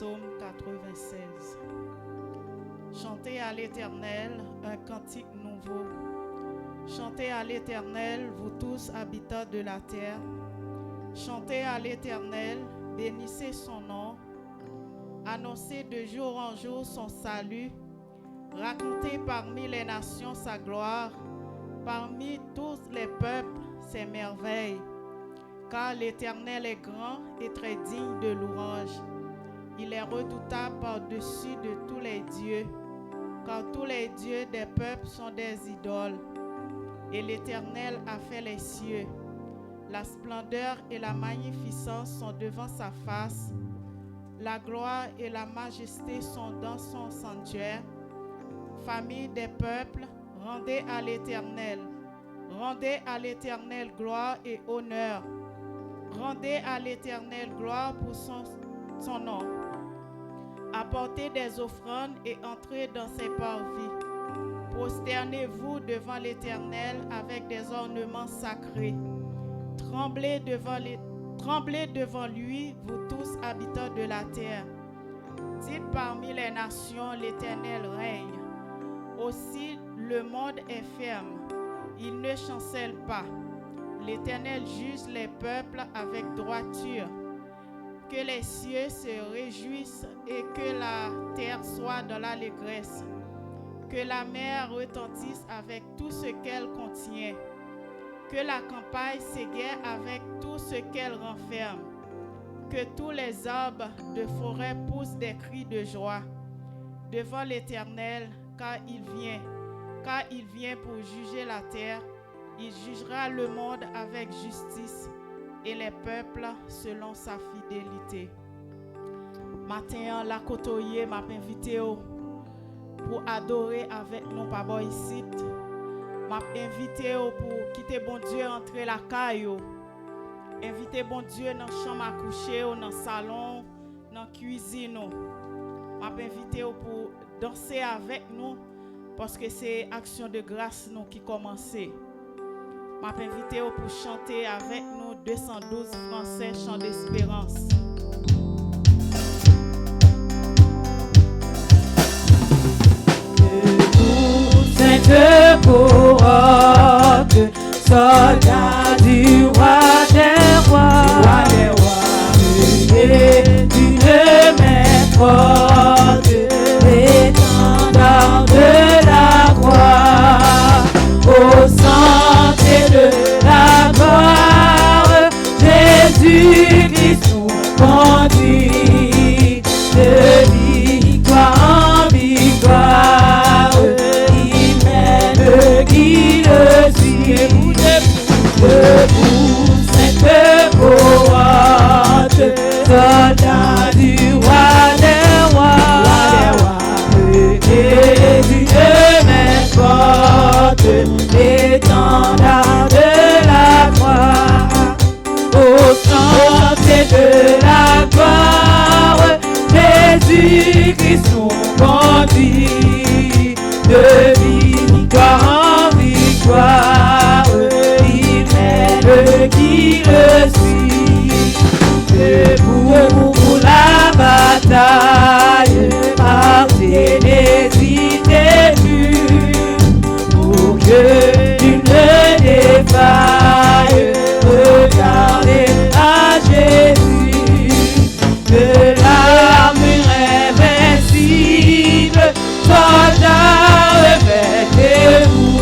Psaume 96. Chantez à l'Éternel un cantique nouveau. Chantez à l'Éternel, vous tous habitants de la terre. Chantez à l'Éternel, bénissez son nom. Annoncez de jour en jour son salut. Racontez parmi les nations sa gloire. Parmi tous les peuples ses merveilles. Car l'Éternel est grand et très digne de louange. Il est redoutable par-dessus de tous les dieux. Car tous les dieux des peuples sont des idoles. Et l'Éternel a fait les cieux. La splendeur et la magnificence sont devant sa face. La gloire et la majesté sont dans son sanctuaire. Famille des peuples, rendez à l'Éternel. Rendez à l'Éternel gloire et honneur. Rendez à l'Éternel gloire pour son nom. Apportez des offrandes et entrez dans ses parvis. Prosternez-vous devant l'Éternel avec des ornements sacrés. Tremblez devant lui, vous tous habitants de la terre. Dites parmi les nations, l'Éternel règne. Aussi le monde est ferme, il ne chancelle pas. L'Éternel juge les peuples avec droiture. Que les cieux se réjouissent et que la terre soit dans l'allégresse. Que la mer retentisse avec tout ce qu'elle contient. Que la campagne s'égaie avec tout ce qu'elle renferme. Que tous les arbres de forêt poussent des cris de joie devant l'Éternel, car il vient pour juger la terre. Il jugera le monde avec justice et les peuples selon sa fidélité. Matin, la côtoyer m'a invité pour adorer avec nous papa ici. M'a invité pour quitter bon Dieu entrer la caille. Inviter bon Dieu dans la chambre à coucher, dans le salon, dans la cuisine. M'a invité pour danser avec nous parce que c'est action de grâce nous qui commence. M'a invité pour chanter avec nous 212 français chant d'espérance. Sainte couronne, soldat du roi des rois, et d'une main forte, l'étendard de la croix, au centre de la gloire, Jésus-Christ nous conduit de victoire en victoire. Qui le suit, debout, sainte couronne, soldat du roi des rois, et d'une main forte, l'étendard de la croix, au centre de la gloire, Jésus-Christ nous conduit de victoire en victoire, il mène qui le suit, debout pour la bataille, partez, n'hésitez plus, pour que tu ne défailles, regardez à Jésus, de l'armure invincible, soldat, revêtez-vous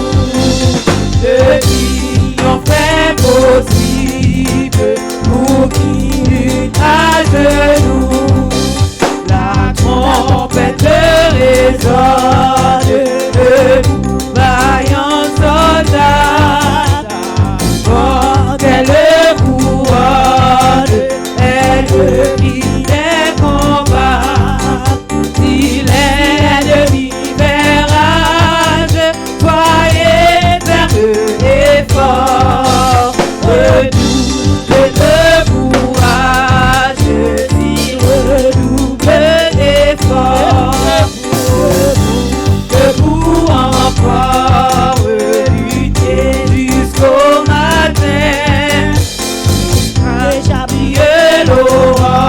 de triomphe possible pour qui lutte à genoux. La trompette résonne, debout, vaillant soldat, quand elle couronne, elle vit des combats. Si l'ennemi fait rage, soyez fermes et forts, redoublez de courage, si redoublez d'efforts, debout encore, luttez jusqu'au matin, échappez l'aurore.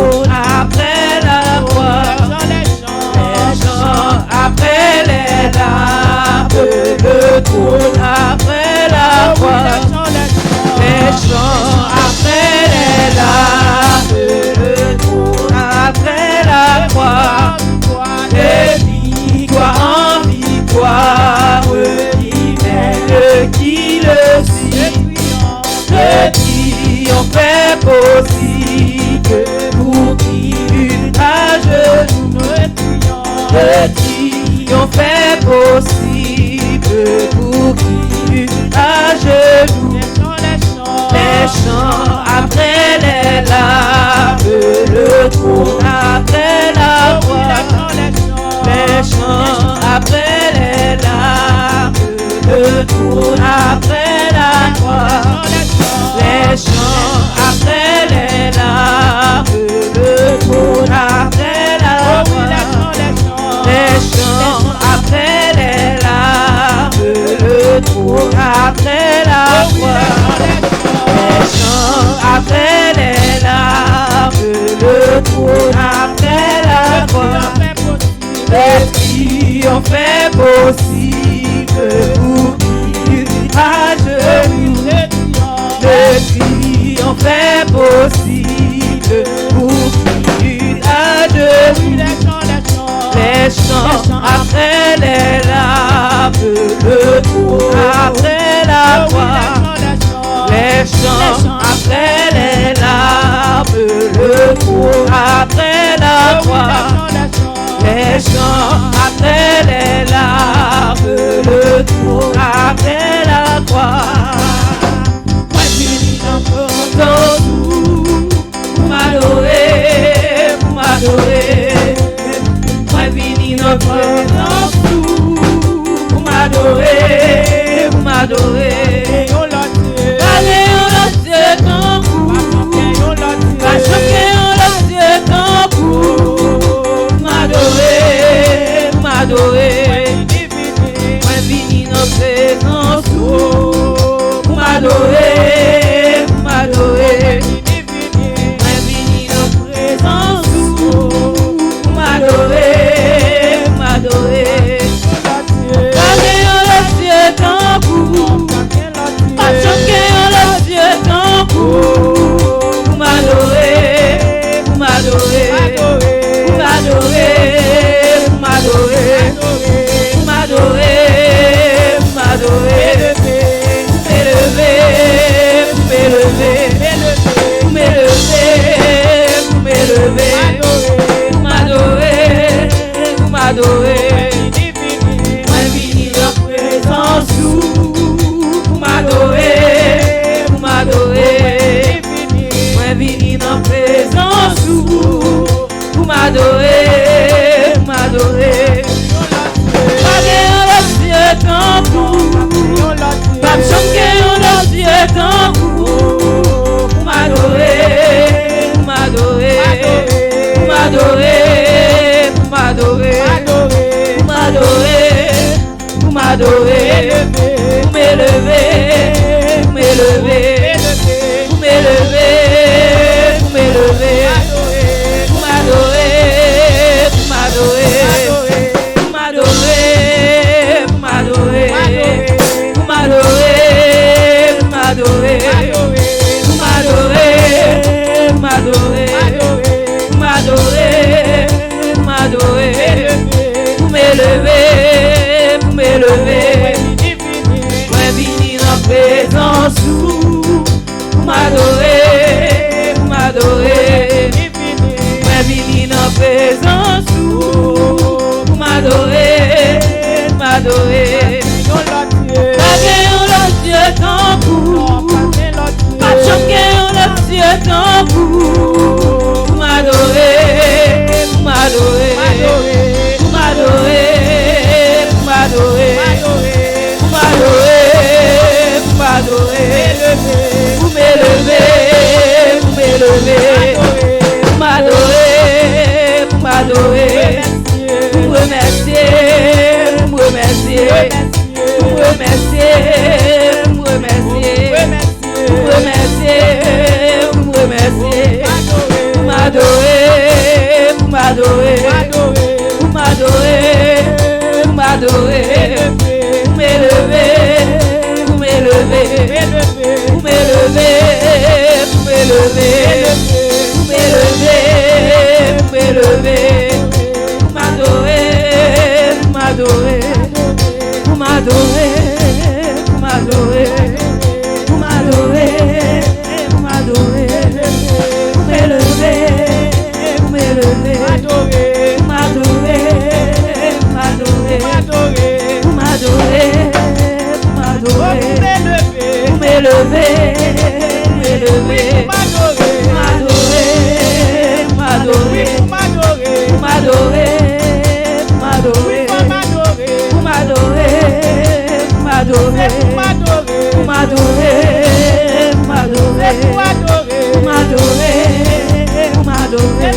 trône après la croix, les chants après les larmes, le trône après la croix, les chants après les larmes, le trône après la croix, de victoire en victoire, divine qui le suit, le triomphe est possible pour qui à genoux, le triomphe est possible pour qui à genoux, les chants après les larmes, le trône après la croix, les chants après les larmes, le trône après la croix, les chants après les larmes, le trône après la croix, les chants après les larmes, le trône après la croix, les chants après les larmes, le trône après la croix, le triomphe est possible pour qui à genoux, le triomphe est possible pour qui à genoux, les chants après les larmes, le trône après la croix, les chants après les larmes, le trône après la croix, les chants après les larmes, le trône après la croix. Moi fini dans tout, pour m'adorer, pour m'adorer. Moi fini dans tout, pour m'adorer, pour m'adorer. Allez, on l'a tant pour, va choquer, on l'a tant pour m'adorer, m'adorer. Moi vini dans présence pour m'adorer, m'adorer. Moi vini dans présence pour m'adorer, m'adorer. Allez, on l'a tant pour, va choquer, on l'a tant pour m'adorer, m'adorer. M'adorer, m'adorer, m'adorer, m'adorer, m'élever, m'élever, m'élever, m'élever, m'adorer, m'adorer. Moi vini dans présence pour m'adorer, m'adorer. Moi vini dans présence pour m'adorer, m'adorer. Allez, on l'a Dieu tant pour, pas choquer, on l'a Dieu tant pour m'adorer, m'adorer, m'adorer, m'adorer, m'adorer, m'adorer, m'élever, m'élever, m'élever, m'élever. M'adorer, m'adorer, m'adorer, m'adorer, m'adorer, m'adorer, m'adorer, m'adorer, m'adorer, m'adorer, m'élever, m'élever. Moi vini dans présence m'adorer, m'adorer. Moi vini dans présence pour m'adorer, m'adorer. Bagay on l'a Dieu tant pour, pas choqué on l'a Dieu tant pour m'adorer, m'adorer, m'adorer, m'adorer, m'adorer, m'adorer, pour m'élever, pour m'élever, m'adorer, m'adorer, pour remercier, pour remercier, pour remercier, pour remercier, pour remercier, pour remercier.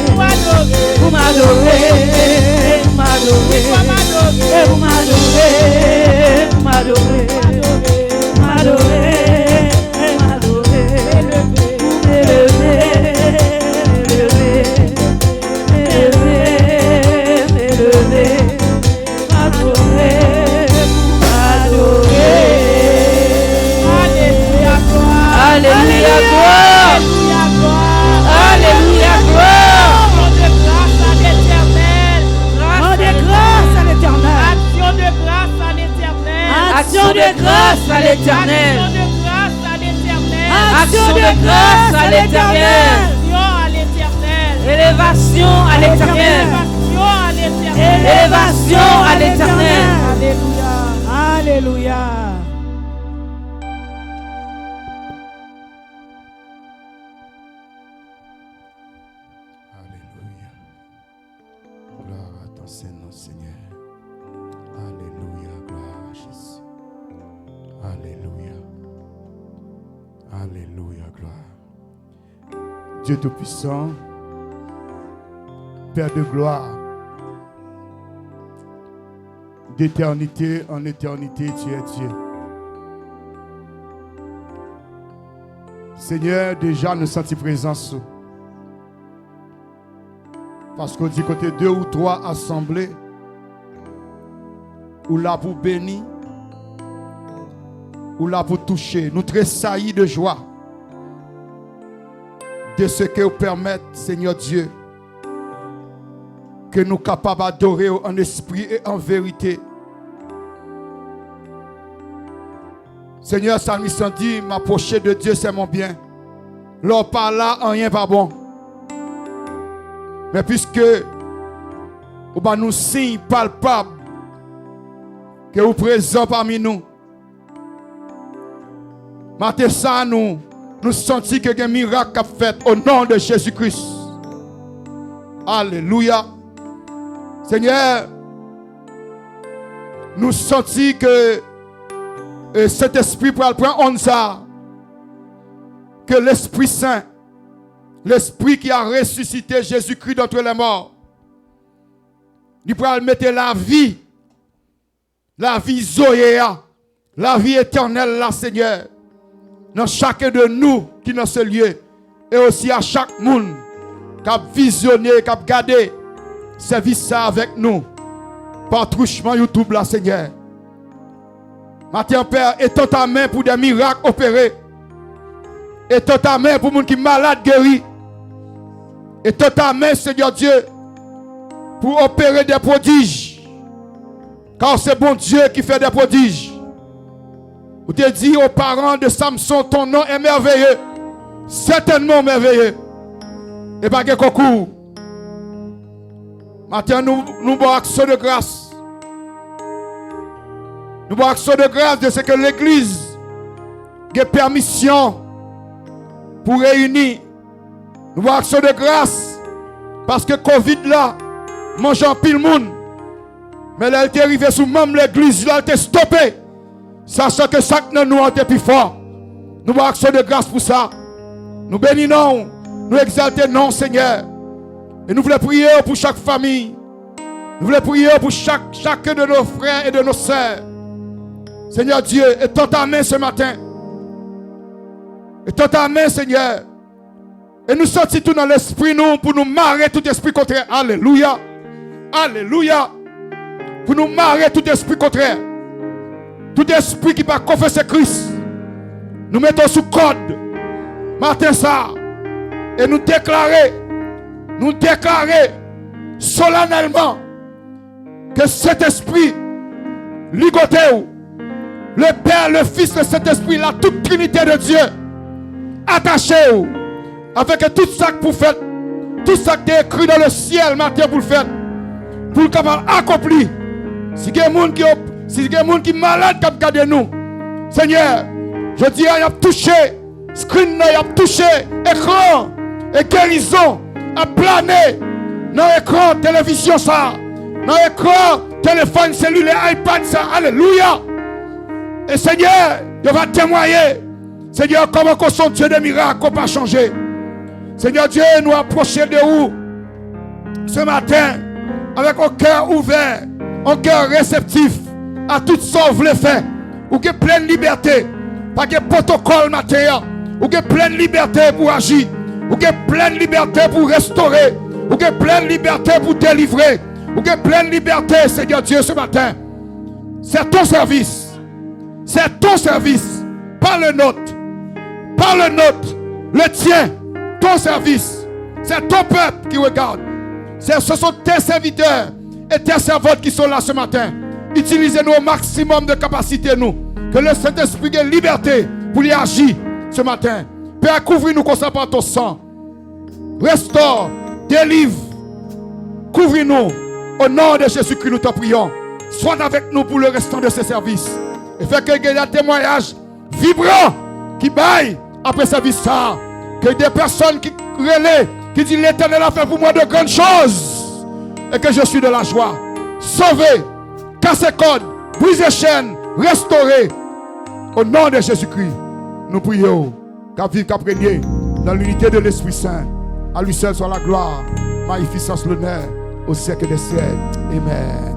Vous m'adorez, vous m'adorez, vous m'adorez, vous m'adorez, vous m'adorez, vous Alléluia, gloire. Alléluia, gloire. Action de grâce à l'Éternel. Action de grâce à l'Éternel. Élévation à l'Éternel. Élévation à l'Éternel. Alléluia. Alléluia. Gloire à ton Saint-Nom, Seigneur. Alléluia, gloire à Jésus. Alléluia. Alléluia, gloire. Dieu Tout-Puissant, Père de gloire, d'éternité en éternité, tu es Dieu. Seigneur, déjà nous sentons présence. Parce qu'on dit côté 2 ou 3 assemblés, ou là pour bénir, ou là pour toucher. Nous tressaillis de joie de ce que vous permettez, Seigneur Dieu, que nous soyons capables d'adorer en esprit et en vérité. Seigneur, ça nous dit, m'approcher de Dieu, c'est mon bien. Leur par là, rien pas bon. Mais puisque vous nous signe palpable que vous présent parmi nous, matin ça nous sentons que un miracle a fait au nom de Jésus-Christ. Alléluia. Seigneur, nous sentons que cet esprit pour prendre en ça, que l'Esprit Saint, l'Esprit qui a ressuscité Jésus-Christ d'entre les morts, il pourra mettre la vie zoéa, la vie éternelle, là, Seigneur, dans chacun de nous qui est dans ce lieu, et aussi à chaque monde qui a visionné, qui a gardé service ça avec nous, par truchement YouTube, là, Seigneur. Matin, Père, étends ta main pour des miracles opérés. Étends ta main pour les gens qui sont malades guéris. Étends ta main, Seigneur Dieu, pour opérer des prodiges. Car c'est bon Dieu qui fait des prodiges. Vous te dit aux parents de Samson, ton nom est merveilleux. Certainement merveilleux. Et pas de concours. Maintenant, nous avons action de grâce. Nous avons action de grâce de ce que l'Église a permission pour réunir. Nous avons action de grâce parce que Covid là, mange en pile monde. Mais là, elle est arrivée sous même l'Église, là, elle est stoppée. Sachant que chaque nous était plus fort. Nous avons action de grâce pour ça. Nous bénissons, nous exaltons, non, Seigneur. Et nous voulons prier pour chaque famille. Nous voulons prier pour chacun de nos frères et de nos sœurs. Seigneur Dieu, étends ta main ce matin. Étends ta main, Seigneur. Et nous sortons tout dans l'esprit, nous, pour nous marrer tout esprit contraire. Alléluia. Alléluia. Pour nous marrer tout esprit contraire. Tout esprit qui va confesser Christ. Nous mettons sous code. Matin ça. Et nous déclarer solennellement que cet esprit ligoté, le Père, le Fils et cet esprit, la toute Trinité de Dieu, attaché avec tout ça que vous faites, tout ça qui est écrit dans le ciel, matin pour le faire, pour le capable accomplir. Si il y a des gens qui sont malades, qui regardent nous, Seigneur, je dis, il a touché, screen, il a touché, écran, et guérison, a plané dans l'écran, télévision, ça, dans l'écran, téléphone, cellulaire, iPad, ça, alléluia. Et Seigneur, il va témoigner. Seigneur, comment qu'on sont Dieu de miracles, qu'on pas changer. Seigneur Dieu, nous approcher de où? ce matin, avec un cœur ouvert, un cœur réceptif à tout ce qu'on voulait faire. Ou que pleine liberté, pas de protocole matériel, ou que pleine liberté pour agir, ou que pleine liberté pour restaurer, ou que pleine liberté pour délivrer, ou que pleine liberté, Seigneur Dieu, ce matin. C'est ton service. C'est ton service. Pas le nôtre. Pas le nôtre. Le tien. Ton service. C'est ton peuple qui regarde. Ce sont tes serviteurs et tes servantes qui sont là ce matin. Utilisez-nous au maximum de capacité, nous. Que le Saint-Esprit ait liberté pour y agir ce matin. Père, couvre-nous comme ça par ton sang. Restaure, délivre. Couvre-nous. Au nom de Jésus-Christ, nous te prions. Sois avec nous pour le restant de ce service. Et fais qu'il y ait un témoignage vibrant qui baille après ce service. Que des personnes qui relaient, qui disent l'Éternel a fait pour moi de grandes choses. Et que je suis de la joie. Sauvé, casser code, briser chaîne, restaurer. Au nom de Jésus-Christ, nous prions. Qu'à vivre, qu'à régner dans l'unité de l'Esprit Saint. À lui seul soit la gloire, magnificence, l'honneur au siècle des siècles. Amen.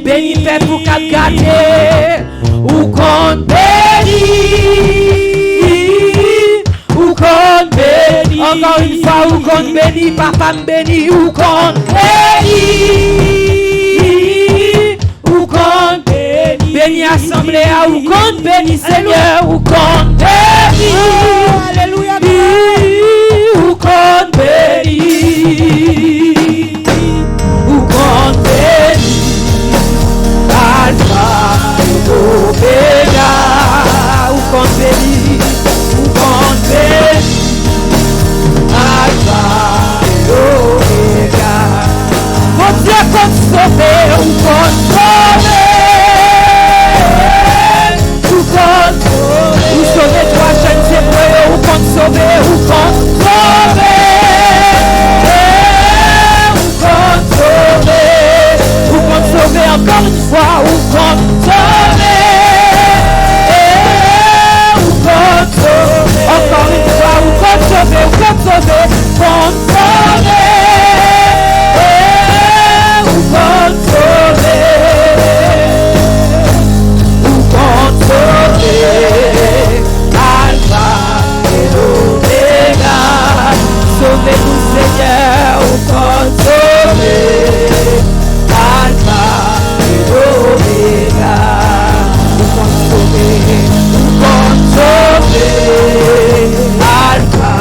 Béni fait pour qu'à garder ou qu'on bénit. Encore une fois, ou qu'on béni, papa me béni, ou qu'on béni, ou qu'on béni, béni assemblée, ou qu'on béni Seigneur, ou qu'on béni, alléluia, ou qu'on béni, ou qu'on béni, Alpha et Omega, ou qu'on béni, ou qu'on béni. Alpha et Omega. Mon Dieu, qu'on sauver ou qu'on sauver, ou qu'on sauver, ou sauver toi, jeunes hébreux, ou qu'on sauver, ou qu'on sauver, ou qu'on sauver encore une fois, ou qu'on sauver. Encore une fois, ou qu'on sauver, ou qu'on sauver, qu'on sauver, ou qu'on sauver, ou qu'on sauver, Alpha et Omega, sauvez-nous Seigneur, ou qu'on sauver, Alpha et Omega, ou qu'on sauver, ou qu'on sauver, Alpha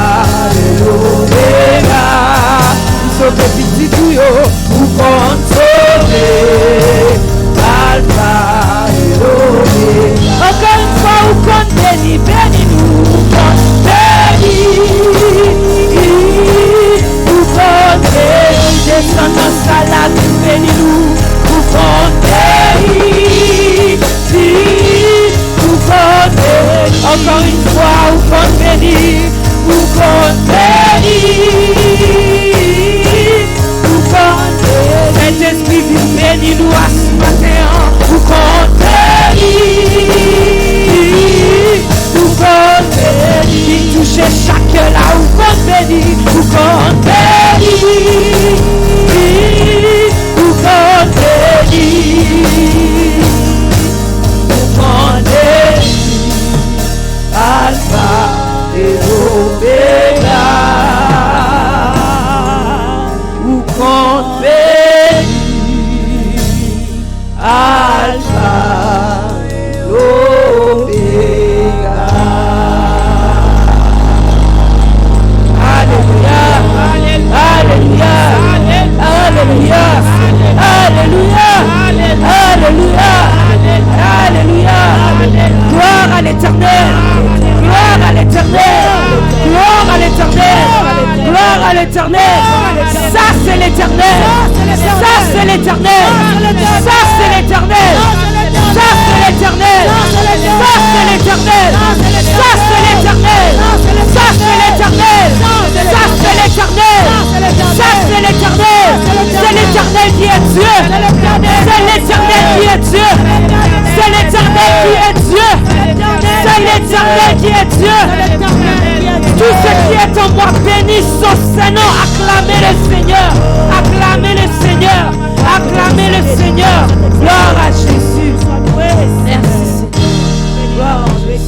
et Omega, sauver petit tuyau, ou qu'on sauver, Alpha et Omega. Encore une fois, ou qu'on bénit, bénis-nous, ou qu'on bénit, ou qu'on bénit, descend dans sa lame, bénis-nous, ou qu'on bénit, ou qu'on bénit, encore une fois, ou qu'on bénit, ou qu'on bénit, ou qu'on bénit, Saint-Esprit, bénis-nous à ce matin, ou qu'on bénit, ou qu'on bénit, toucher chaque là, ou qu'on bénit, ou qu'on bénit, ou qu'on bénit, ou qu'on bénit, Alpha et Omega, ou qu'on bénit, Alpha et Omega. Alléluia, Alléluia, Alléluia, Alléluia, Alléluia, Alléluia, gloire à l'Éternel, gloire à l'Éternel, gloire à l'Éternel, gloire à l'Éternel. Ça c'est l'Éternel, ça c'est l'Éternel, ça c'est l'Éternel, ça c'est l'Éternel, ça c'est l'Éternel, ça c'est l'Éternel, ça c'est l'Éternel, ça c'est l'Éternel, ça c'est l'Éternel, c'est l'Éternel qui est Dieu, c'est l'Éternel qui est Dieu, c'est l'Éternel qui est Dieu, c'est l'Éternel qui est Dieu. Tout ce qui est en moi bénisse son Seigneur. Acclamez le Seigneur, acclamez le Seigneur, acclamez le Seigneur. Gloire à Jésus. Merci Seigneur. Gloire à Jésus.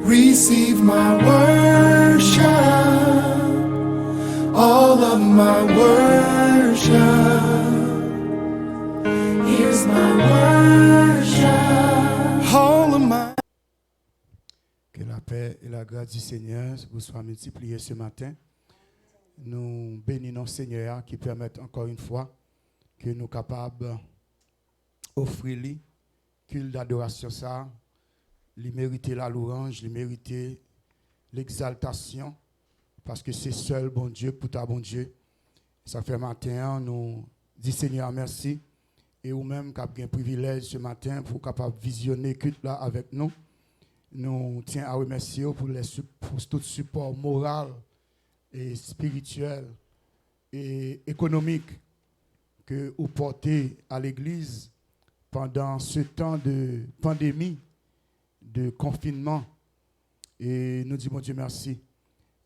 Receive my worship, all of my worship. Here's my worship. All of my. Que la paix et la grâce du Seigneur vous soient multipliées ce matin. Nous bénissons Seigneur qui permet encore une fois que nous sommes capables d'offrir lui culte d'adoration ça, lui mériter la louange, lui mériter l'exaltation, parce que c'est seul bon Dieu pour ta bon Dieu. Ça fait matin, nous disons Seigneur merci, et vous-même qui avez un privilège ce matin pour capable visionner culte là avec nous. Nous tiens à remercier pour tout support moral et spirituel et économique que vous portez à l'Église pendant ce temps de pandémie, de confinement. Et nous disons Dieu merci.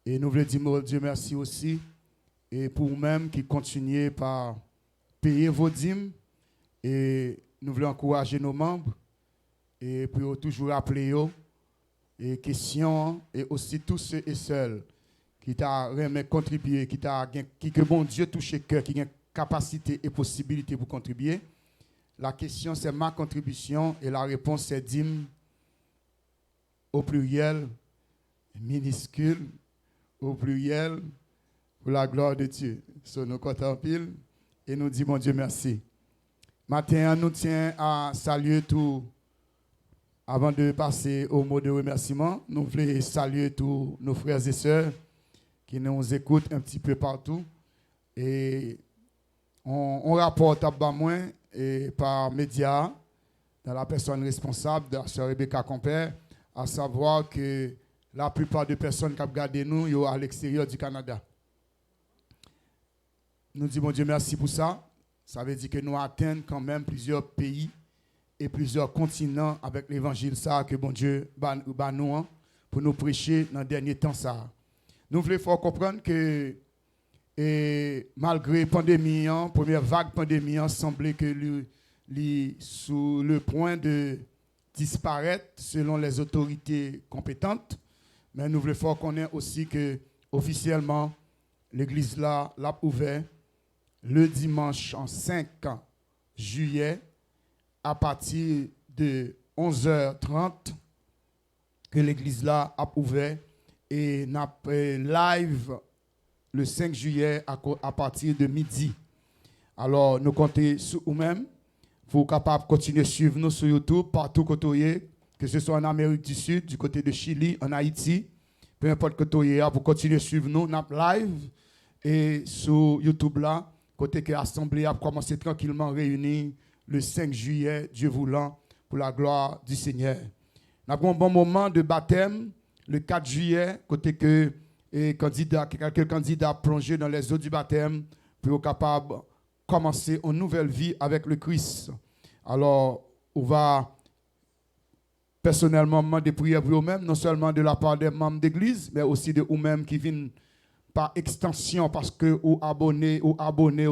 Et nous voulons dire Dieu merci aussi et pour vous-même qui continuez par payer vos dîmes. Et nous voulons encourager nos membres et pour toujours rappeler et questions et aussi tous ceux et celles qui t'a contribué, qui que bon Dieu touche le cœur, qui a capacité et possibilité pour contribuer. La question c'est ma contribution et la réponse c'est dîme au pluriel, minuscule, au pluriel, pour la gloire de Dieu. So, nous comptons pile et nous disons Dieu merci. Matin, nous tient à saluer tout. Avant de passer au mot de remerciement, nous voulons saluer tous nos frères et sœurs qui nous écoutent un petit peu partout. Et on rapporte à bas moins et par médias, dans la personne responsable de la sœur Rebecca Compère, à savoir que la plupart des personnes qui ont regardé nous sont à l'extérieur du Canada. Nous disons Dieu merci pour ça. Ça veut dire que nous atteignons quand même plusieurs pays et plusieurs continents avec l'évangile ça que bon Dieu bat nous pour nous prêcher dans le dernier temps ça. Nous voulons faire comprendre que malgré la pandémie, première vague pandémie, semblait que sous le point de disparaître selon les autorités compétentes, mais nous voulons faire connaître aussi que officiellement l'église là l'a ouvert le dimanche en 5 juillet à partir de 11h30 que l'église là a ouvert et n'a live le 5 juillet à partir de midi. Alors nous comptons sur vous-même pour capable continuer à suivre nous sur YouTube partout côté, que ce soit en Amérique du Sud, du côté de Chili, en Haïti, peu importe côté vous continuer à suivre nous live et sur YouTube là côté que l'assemblée a commencé tranquillement réunie le 5 juillet, Dieu voulant, pour la gloire du Seigneur. Nous avons un bon moment de baptême, le 4 juillet, côté que quelques candidats plongés dans les eaux du baptême pour être capable de commencer une nouvelle vie avec le Christ. Alors, on va personnellement demander prières pour eux-mêmes, non seulement de la part des membres d'église, mais aussi de eux-mêmes qui viennent par extension parce que vous abonnez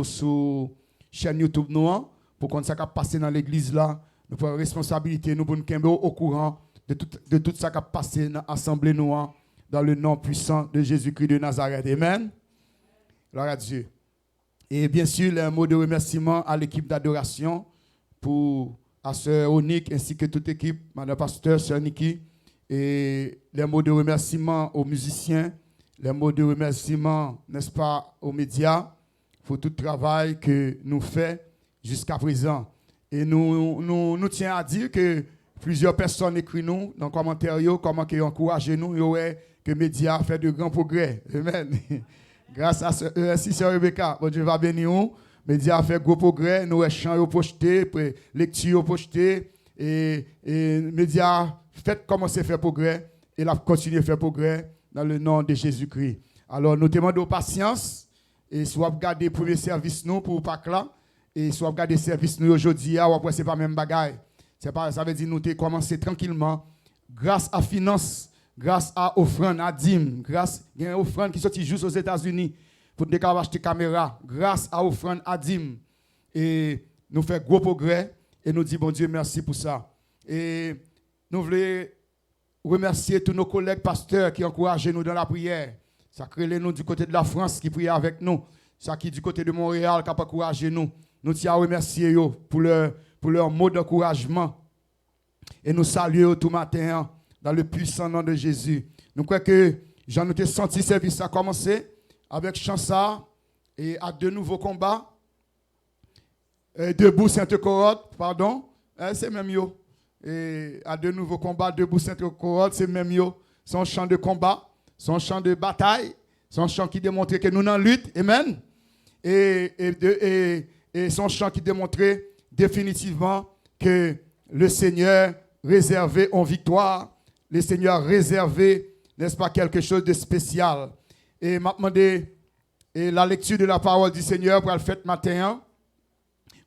sur la chaîne YouTube Noir. Pour qu'on s'est passé dans l'église là, nous prenons responsabilité, nous pouvons nous au courant de tout ça qui a passé dans l'assemblée noire, dans le nom puissant de Jésus-Christ de Nazareth. Amen. Gloire à Dieu. Et bien sûr, un mot de remerciement à l'équipe d'adoration à sœur Onique ainsi que toute l'équipe, madame pasteur, sœur Niki. Et les mots de remerciement aux musiciens, les mots de remerciement, n'est-ce pas, aux médias, pour tout le travail que nous faisons jusqu'à présent. Et nous tiens à dire que plusieurs personnes écrivent nous dans les commentaires comment ils encouragent nous que les médias fait de grands progrès. Amen. Grâce à ainsi, Sœur Rebecca, bon Dieu va bénir nous. Les médias fait gros progrès, nous chants projetés, lectures projetées, et les médias fait comment c'est fait progrès, et la continuer à faire progrès dans le nom de Jésus-Christ. Alors nous demandons patience, et soit regarder le premier service nous pour Pâques là, et soit regarder le service nous aujourd'hui, ou après c'est pas même bagaille. Ça veut dire nous avons commencé tranquillement, grâce à finances, grâce à offrande, à dîmes, grâce à une offrande qui sortit juste aux États-Unis pour nous acheter caméra, grâce à offrande, à dîmes. Et nous faisons gros progrès et nous disons bon Dieu merci pour ça. Et nous voulons remercier tous nos collègues pasteurs qui encouragent nous dans la prière. Ça crée nous du côté de la France qui prie avec nous. Ça qui du côté de Montréal qui a encouragé nous. Nous tiens à remercier eux pour leur mot d'encouragement. Et nous saluons tout matin dans le puissant nom de Jésus. Nous croyons que j'en ai senti service à commencer avec Chansa et à deux nouveaux combats. Debout Sainte-Corotte, pardon. C'est même yo. Et à deux nouveaux combats, debout Sainte-Corotte, c'est même yo. Son chant de combat, son chant de bataille, son chant qui démontrait que nous en lutte. Amen. Et son chant qui démontrait définitivement que le Seigneur réservé en victoire, le Seigneur réservé, n'est-ce pas, quelque chose de spécial. Et m'a demandé la lecture de la parole du Seigneur pour le faire matin.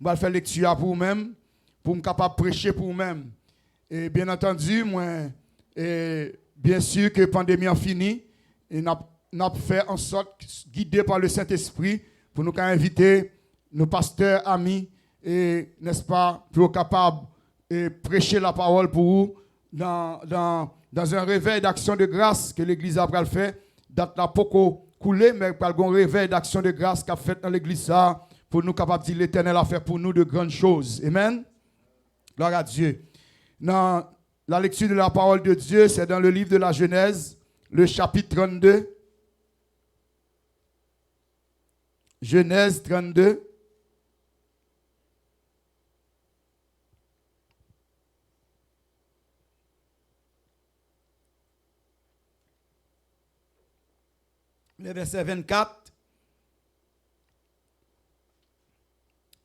Je vais faire lecture pour vous-même, pour me capable de prêcher pour vous-même. Et bien entendu, bien sûr que la pandémie a fini, et n'a fait en sorte, guidé par le Saint-Esprit, pour nous inviter nos pasteurs, amis, et n'est-ce pas, pour être capable de prêcher la parole pour vous dans un réveil d'action de grâce que l'Église a fait. Date la poco coulé, mais par un réveil d'action de grâce qu'a fait dans l'Église ça, pour nous capables de dire l'Éternel a fait pour nous de grandes choses. Amen. Gloire à Dieu. Dans la lecture de la parole de Dieu, c'est dans le livre de la Genèse, le chapitre 32. Genèse 32. Le verset 24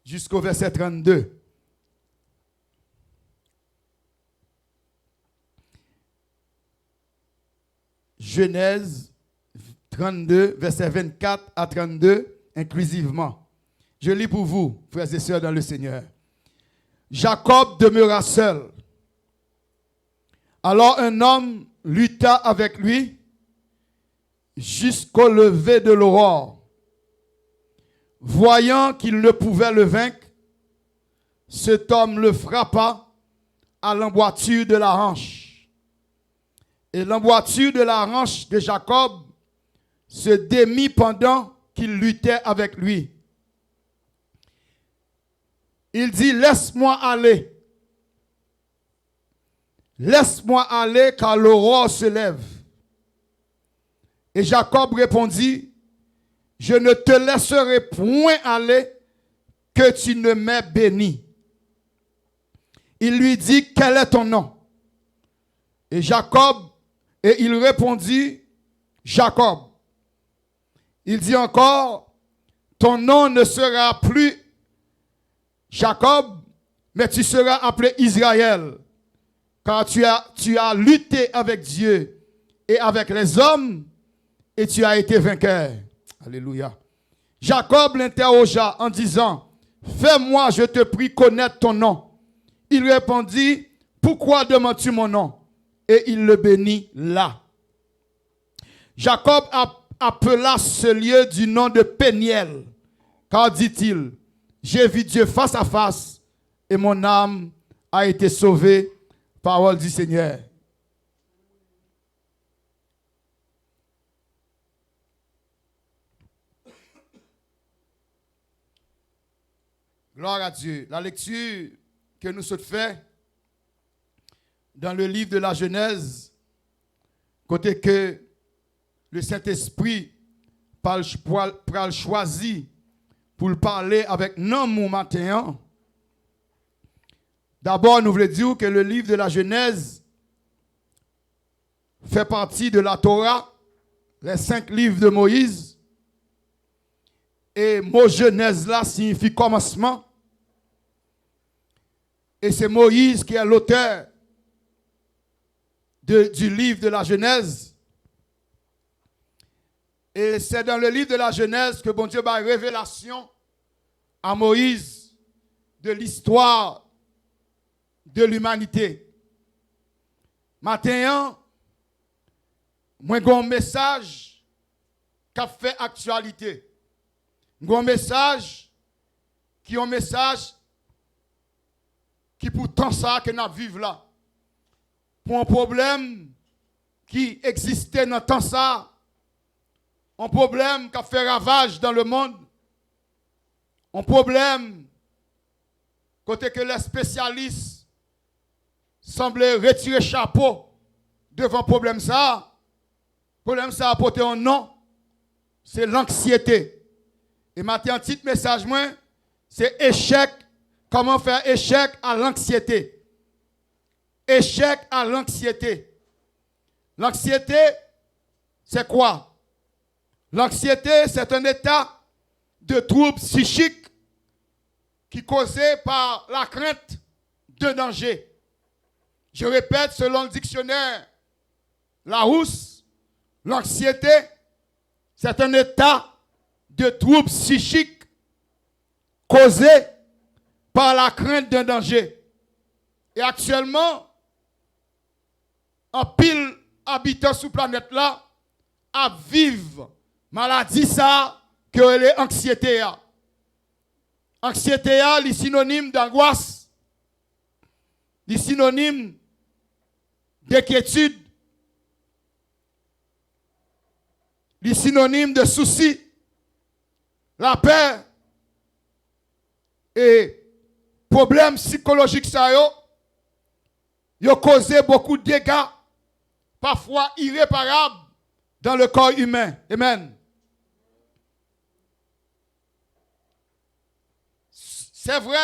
jusqu'au verset 32. Genèse 32, verset 24 à 32, inclusivement. Je lis pour vous, frères et sœurs dans le Seigneur. Jacob demeura seul. Alors un homme lutta avec lui jusqu'au lever de l'aurore. Voyant qu'il ne pouvait le vaincre, cet homme le frappa à l'emboîture de la hanche. Et l'emboîture de la hanche de Jacob se démit pendant qu'il luttait avec lui. Il dit, laisse-moi aller. Laisse-moi aller car l'aurore se lève. Et Jacob répondit, je ne te laisserai point aller que tu ne m'aies béni. Il lui dit, quel est ton nom? Et il répondit, Jacob. Il dit encore, ton nom ne sera plus Jacob, mais tu seras appelé Israël, car tu as lutté avec Dieu et avec les hommes, et tu as été vainqueur. Alléluia. Jacob l'interrogea en disant, fais-moi, je te prie, connaître ton nom. Il répondit, pourquoi demandes-tu mon nom? Et il le bénit là. Jacob appela ce lieu du nom de Péniel, car dit-il, j'ai vu Dieu face à face et mon âme a été sauvée. Parole du Seigneur. Gloire à Dieu. La lecture que nous sommes fait dans le livre de la Genèse, côté que le Saint-Esprit pral choisi pour le parler avec nous matin. D'abord, nous voulons dire que le livre de la Genèse fait partie de la Torah, les 5 livres de Moïse. Et mot Genèse là signifie commencement. Et c'est Moïse qui est l'auteur du livre de la Genèse. Et c'est dans le livre de la Genèse que bon Dieu a révélation à Moïse de l'histoire de l'humanité. Maintenant, moi j'ai un message qui a fait actualité. J'ai un message qui est un message qui pourtant ça que nous vivons là. Pour un problème qui existait dans le temps ça, un problème qui a fait ravage dans le monde. Un problème côté que les spécialistes semblaient retirer chapeau devant le problème ça. Le problème ça a porté un nom, c'est l'anxiété. Et maintenant, un petit message, c'est échec. Comment faire échec à l'anxiété? Échec à l'anxiété. L'anxiété, c'est quoi? L'anxiété, c'est un état de trouble psychique qui est causé par la crainte de danger. Je répète, selon le dictionnaire Larousse, l'anxiété, c'est un état de trouble psychique causé par la crainte d'un danger. Et actuellement, en pile habitants sur la planète là, à vivre maladie ça que est anxiété. Anxiété est synonyme d'angoisse, est synonyme d'inquiétude, est synonyme de souci, la peur et problèmes psychologiques ça yo causé beaucoup de dégâts, parfois irréparables, dans le corps humain. Amen. C'est vrai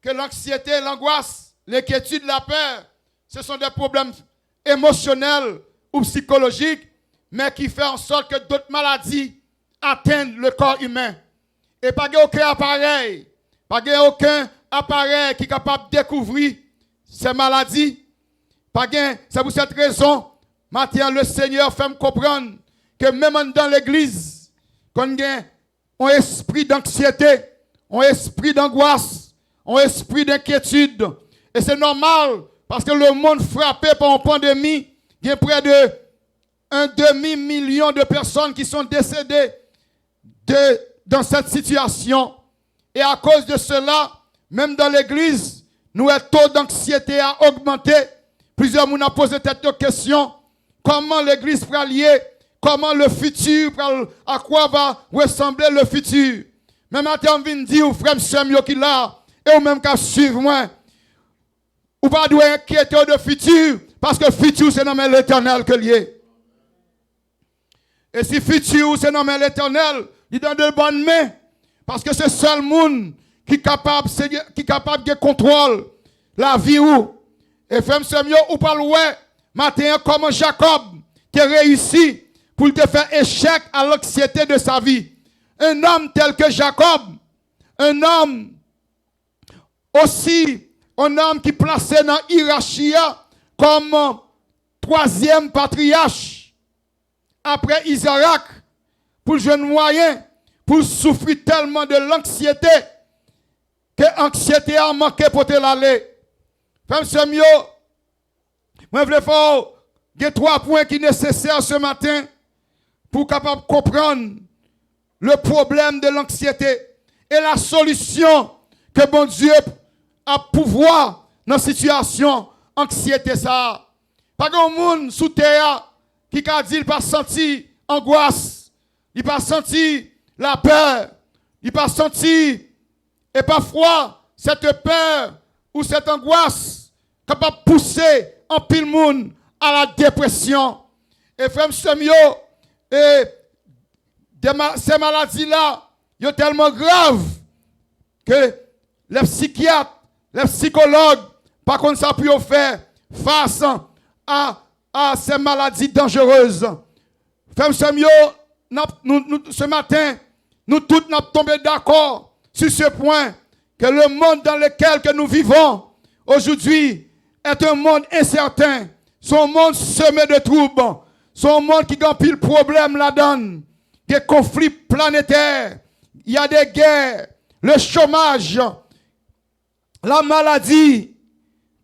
que l'anxiété, l'angoisse, l'inquiétude, la peur, ce sont des problèmes émotionnels ou psychologiques, mais qui font en sorte que d'autres maladies atteignent le corps humain. Et pas aucun appareil qui est capable de découvrir ces maladies. C'est pour cette raison, maintenant le Seigneur fait me comprendre que même dans l'église, qu'on a un esprit d'anxiété, un esprit d'angoisse, un esprit d'inquiétude. Et c'est normal, parce que le monde frappé par une pandémie, il y a près de 1,5 million de personnes qui sont décédées dans cette situation. Et à cause de cela, même dans l'église, le taux d'anxiété a augmenté. Plusieurs personnes ont posé cette question. Comment l'église va lier? Comment le futur, à quoi va ressembler le futur? Même maintenant, on vient dire aux frères Samuel qui là, et ou même qu'à suivre moi. Ou pas doit inquiéter de futur, parce que futur c'est dans l'éternel que lié. Et si futur c'est dans l'éternel, il est dans de bonnes mains. Parce que c'est seul monde qui est capable de contrôler la vie ou. Et frère Samuel, ou pas loin, matin comme Jacob, qui a réussi pour te faire échec à l'anxiété de sa vie. Un homme tel que Jacob, un homme aussi, un homme qui placé dans hiérarchie comme troisième patriarche après Isaac, pour le jeune moyen, pour souffrir tellement de l'anxiété, que l'anxiété a manqué pour te l'aller. Frère Samuel, moi je veux faire des 3 points qui sont nécessaires ce matin pour capable comprendre le problème de l'anxiété et la solution que bon Dieu a pouvoir dans la situation anxiété ça. Pas grand monde sous terre qui a dit il pas senti angoisse, il pas senti la peur, il pas senti et parfois cette peur ou cette angoisse capable de pousser en pile monde à la dépression. Et frère Samuel, et ces maladies-là, sont tellement graves que les psychiatres, les psychologues, par contre, ça peut faire face à ces maladies dangereuses. Frère Samuel, ce matin, nous tous nous tombés d'accord sur ce point que le monde dans lequel que nous vivons aujourd'hui est un monde incertain. C'est un monde semé de troubles. C'est un monde qui a pile de problèmes là-dedans. Des conflits planétaires. Il y a des guerres, le chômage, la maladie,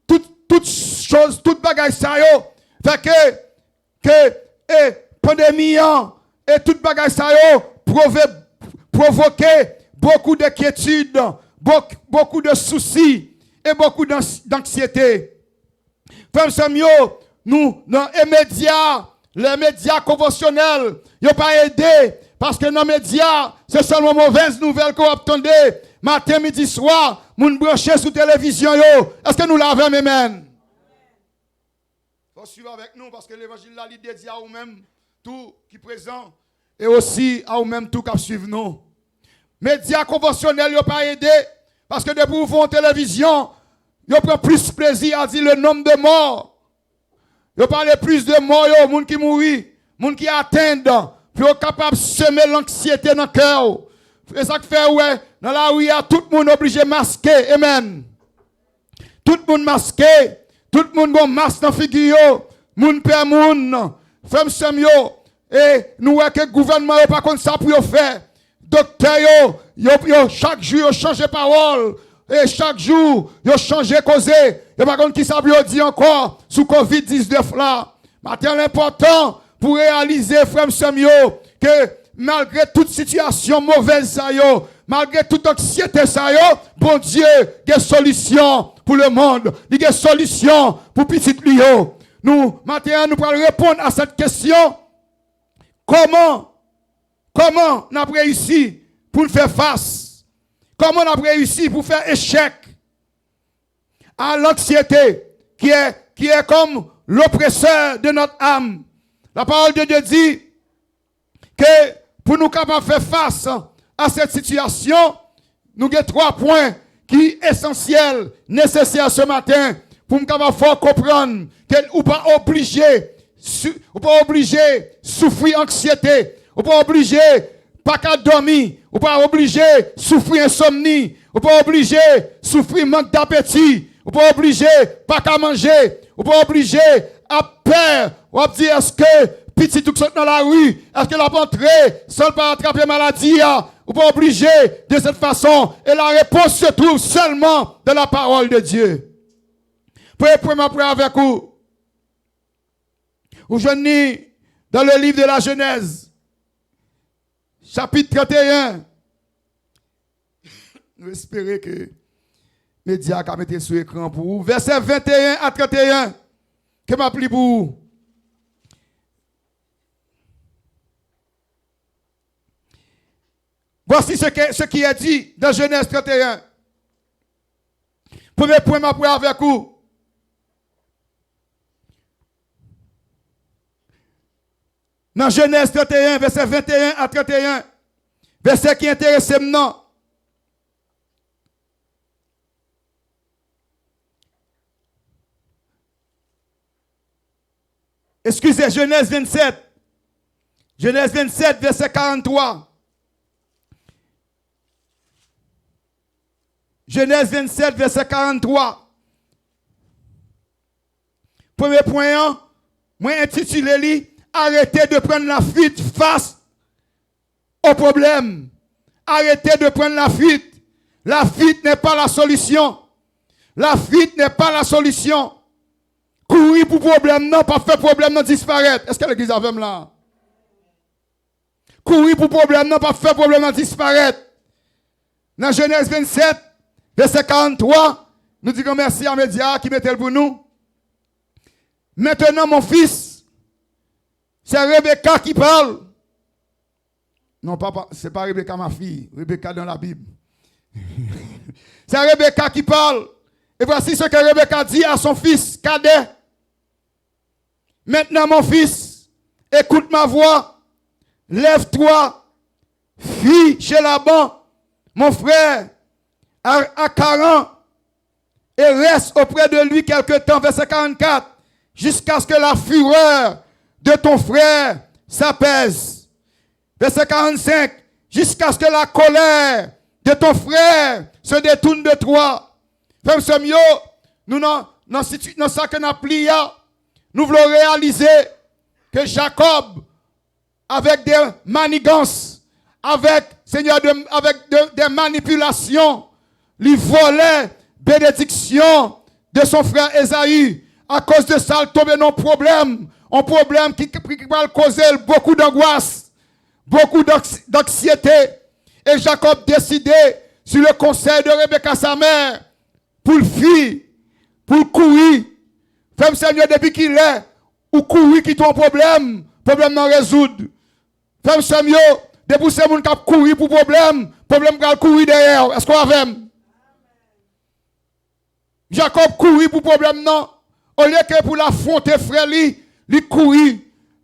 toutes choses, toutes bagailles ça yo. Fait que pandémie et toutes bagailles ça yo provoquer beaucoup d'inquiétude, beaucoup de soucis et beaucoup d'anxiété. Frère Samuel, nous, dans les médias, les médias conventionnels, ils n'ont pas aidé. Parce que dans les médias, c'est seulement mauvaise nouvelle qu'on attendait. Matin, midi, soir, moun branché sur télévision. Est-ce que nous l'avons, amen? Faut suivre avec nous parce que l'évangile là, il dédié à vous-même, tout qui est présent, et aussi à vous-même, tout qui suivre nous. Médias conventionnels, ils n'ont pas aidé. Parce que depuis vous font en télévision, ils prennent plus plaisir à dire le nombre de morts. Ils parlent plus de morts, les gens qui mourent, les gens qui attendent. Puis on est capable de semer l'anxiété dans le cœur. C'est ça qui fait, ouais, dans la rue, tout le monde est obligé de masquer. Amen. Tout le monde masqué. Tout le monde a masque dans la figure. Moun père moun. Femme semyo. Et nous voyons que le gouvernement n'est pas comme ça pour faire. Docteur, chaque jour, ils changent de parole. Et chaque jour, ils changent de cause. Et par contre, qui ça dit encore sous COVID-19 là. Maintenant, l'important pour réaliser, frère Samuel, que malgré toute situation mauvaise, malgré toute anxiété, bon Dieu, il y a une solution pour le monde. Il y a une solution pour petit Lio. Nous, maintenant, nous allons répondre à cette question. Comment on a réussi pour faire face? Comment on a réussi pour faire échec à l'anxiété qui est comme l'oppresseur de notre âme? La parole de Dieu dit que pour nous capables de faire face à cette situation, nous avons 3 points qui sont essentiels, nécessaires ce matin pour nous capables de comprendre que nous ne pas obligé souffrir anxiété, ou pas obligé pas qu'à dormir, ou pas obligé souffrir insomnie, ou pas obligé souffrir manque d'appétit, ou pas obligé pas qu'à manger, ou pas obligé à peur, ou à dire est-ce que petit tout saute dans la rue, est-ce que la rentrée seul pas attraper maladie, ou pas obligé de cette façon. Et la réponse se trouve seulement dans la parole de Dieu. Pour avec vous. Aujourd'hui, dans le livre de la Genèse, chapitre 31, nous espérons que les médias ont mis sur l'écran pour vous. Verset 21 à 31, que m'a pris pour vous. Voici ce qui est dit dans Genèse 31. Premier point, m'a pris avec vous. Dans Genèse 31, verset 21 à 31, verset qui intéresse maintenant. Excusez, Genèse 27. Genèse 27, verset 43. Genèse 27, verset 43. Premier point, moi intitulé arrêtez de prendre la fuite face au problème. Arrêtez de prendre la fuite. La fuite n'est pas la solution. La fuite n'est pas la solution. Courir pour problème, non, pas faire problème, non, disparaître. Est-ce que l'église a même là? Courir pour problème, non, pas faire problème, non, disparaître. Dans Genèse 27, verset 43, nous disons merci à Média qui mettait pour nous. Maintenant, mon fils, c'est Rebecca qui parle. Non, papa, c'est pas Rebecca ma fille. Rebecca dans la Bible. C'est Rebecca qui parle. Et voici ce que Rebecca dit à son fils cadet. Maintenant, mon fils, écoute ma voix. Lève-toi. Fuis chez Laban, mon frère, à 40, et reste auprès de lui quelque temps. Verset 44. Jusqu'à ce que la fureur de ton frère s'apaise. Verset 45. Jusqu'à ce que la colère de ton frère se détourne de toi. Frère Samuel, nous dans ça que nous avons nous voulons réaliser que Jacob, avec des manigances, avec des manipulations, lui volait bénédiction de son frère Esaü. À cause de ça, il tombe dans un problème qui va causer beaucoup d'angoisse, beaucoup d'anxiété. Et Jacob décidait, sur le conseil de Rebecca, sa mère, pour le fuir, pour courir. Femme Seigneur, depuis qu'il est, ou courir qui ton problème non résoudre. Femme Samuel, depuis ces gens qui courir pour problème qui courir derrière. Est-ce qu'on a vu? Jacob courir pour problème non. Au lieu que pour l'affronter frère li courir.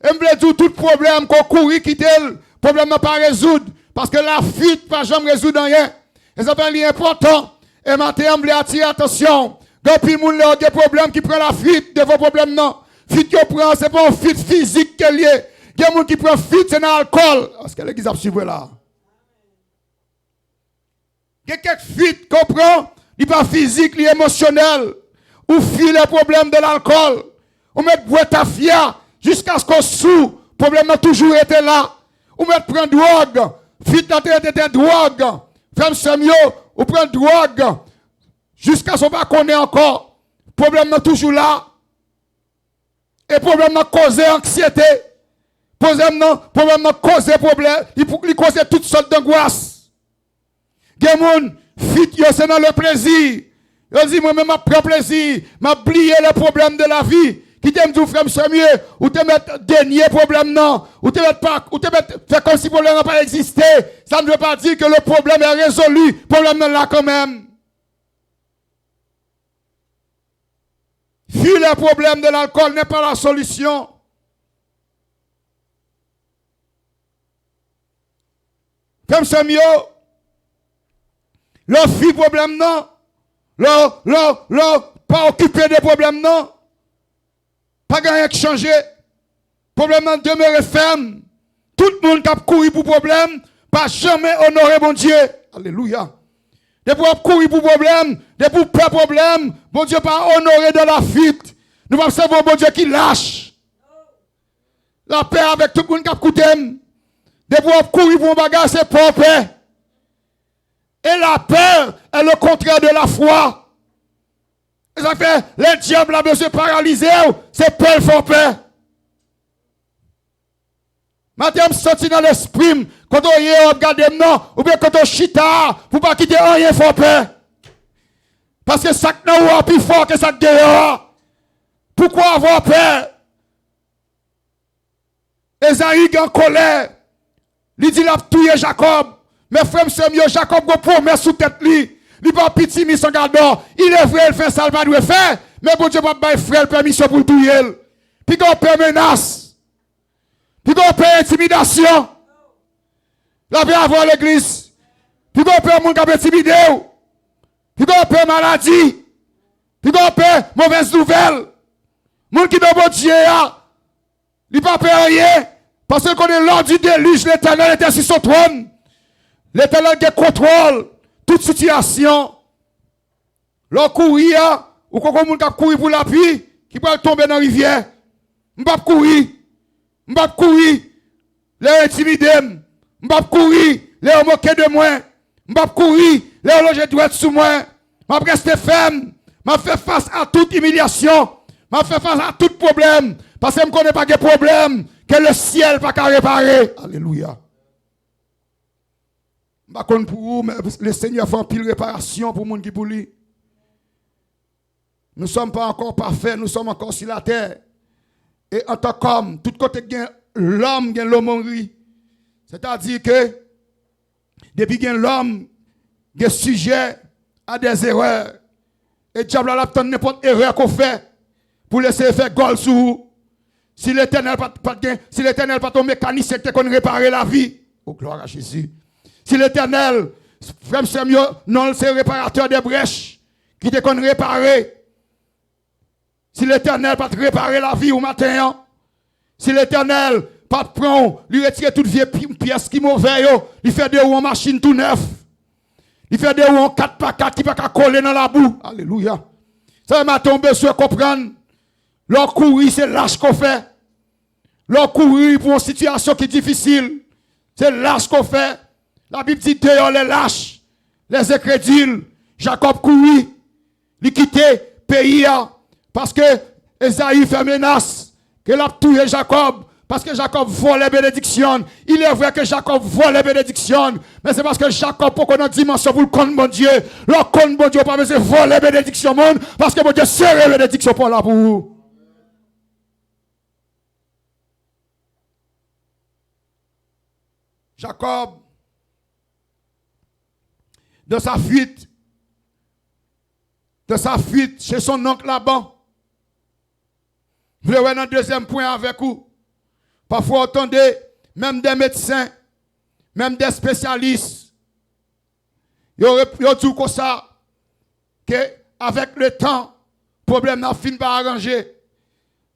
Et me dit tout problème qu'on courir quitter le problème n'a pas résoudre parce que la fuite pas jamais résoudre rien. Et ça c'est important. Et maintenant me attirer attention. Quand puis moun a des problèmes qui prend la fuite de vos problèmes non. Fuite que prend c'est pas une fuite physique qui est lié. Il y a des gens qui prend fuite c'est dans l'alcool. Est-ce que l'église a suivi là? Il y a quelques fuites qu'on prend, il pas physique, il émotionnel. Ou fuit les problèmes de l'alcool. Ou met boire ta fia jusqu'à ce qu'on sous. Le problème a toujours été là. Ou met prendre drogue. Fuite dans tes drogue. Femme Samuel, ou prend drogue. Jusqu'à ce qu'on ne connaît encore. Le problème est toujours là. Et le problème a causé anxiété. Le problème a causé problème. Il cause toutes sortes d'angoisses. Des gens, fuite, c'est dans le plaisir. Ils disent, moi-même, je prends plaisir. Je oublié les problèmes de la vie. Qui t'aime dire, frère Samuel, ou te mettre dernier problème, non. Ou te mettre faire comme si le problème n'a pas existé. Ça ne veut pas dire que le problème est résolu. Le problème est là quand même. Fuir les problèmes de l'alcool n'est pas la solution. Comme Samuel, le fuir problème, non. Pas occuper des problèmes, non. Pas rien qui changer. Problème demeure ferme. Tout le monde qui a couru pour problème, pas jamais honorer mon Dieu. Alléluia. De pour courir pour problème, de pour peur problème, bon Dieu pas honorer dans la fuite. Nous allons savoir bon Dieu qui lâche. La paix avec tout le monde qui a coûté. De pour courir pour un bagage, c'est pas paix. Et la peur est le contraire de la foi. Et ça fait, les diables a besoin de paralyser, c'est peur, il faut peur. Maintenant, je me sens dans l'esprit, quand on y est, on regarde non, ou bien quand on chita, pour pas quitter rien, il faut peur. Parce que ça n'est plus fort que ça dehors. Pourquoi avoir peur? Esaïe est en colère. Il dit, il a tué Jacob. Mais frère, c'est mieux, Jacob a promis sous tête lui. Il pas pitié, mis son gardeur. Il est vrai, il fait ça, il va le faire. Mais bon Dieu, va pas frère permission pour le tuer. Puis qu'on peut menace. Puis qu'on peut intimidation. La vie avant l'église. Puis qu'on peut mon cap intimider. Puis qu'on peut maladie. Puis qu'on peut mauvaise nouvelle. Mon qui de bon Dieu, il pas peur rien. Parce qu'on est l'ordre du déluge, l'Éternel était sur son trône. L'Éternel qui contrôle toute situation. L'on courir, ou quand on a courir pour la pluie, qui peut tomber dans la rivière. M'pas courir. M'pas courir. Les intimider. M'pas courir. Les moquer de moi. M'pas courir. Les loger doit être sous moi. M'pas rester ferme. M'pas faire face à toute humiliation. M'pas faire face à tout problème. Parce que je ne connais pas de problème que le ciel pas qu'à réparer. Alléluia. Par contre, pour vous, mais le Seigneur fait un pile réparation pour les gens qui pour lui. Nous ne sommes pas encore parfaits, nous sommes encore sur la terre. Et en tant qu'homme, tout côté l'homme gagne l'homonnerie. C'est-à-dire que, depuis que l'homme est sujet à des erreurs, et le diable a l'attendre n'importe erreur qu'on fait pour laisser faire gol sur vous. Si l'Éternel pas ton mécanicien qui qu'on réparer la vie, oh gloire à Jésus. Si l'Éternel, frère Samuel, non, c'est réparateur des brèches, qui te qu'on réparer. Si l'Éternel pas te réparer la vie au matin, si l'Éternel pas te prendre, lui retirer toute vieille pièce qui mauvais, il fait des roues en machine tout neuf. Il fait des roues en 4x4 qui pas coller dans la boue. Alléluia. Ça m'a tombé sur comprendre. Leur courir, c'est lâche qu'on fait. Leur courir pour une situation qui est difficile. C'est lâche qu'on fait. La Bible dit dehors les lâches, les incrédules. Jacob courit, il quittait pays parce que Esaïe fait menace qu'il a tué Jacob. Parce que Jacob vole les bénédictions. Il est vrai que Jacob vole les bénédictions. Mais c'est parce que Jacob, pour qu'on ait une dimension pour le compte mon Dieu. Le compte mon Dieu, pas besoin de voler les bénédictions, parce que mon Dieu, c'est les bénédictions pour là pour vous. Jacob, de sa fuite chez son oncle Laban. Je vais voir un deuxième point avec vous. Parfois, attendez, même des médecins, même des spécialistes, ils disent comme ça, qu'avec le temps, le problème n'a fini par arranger.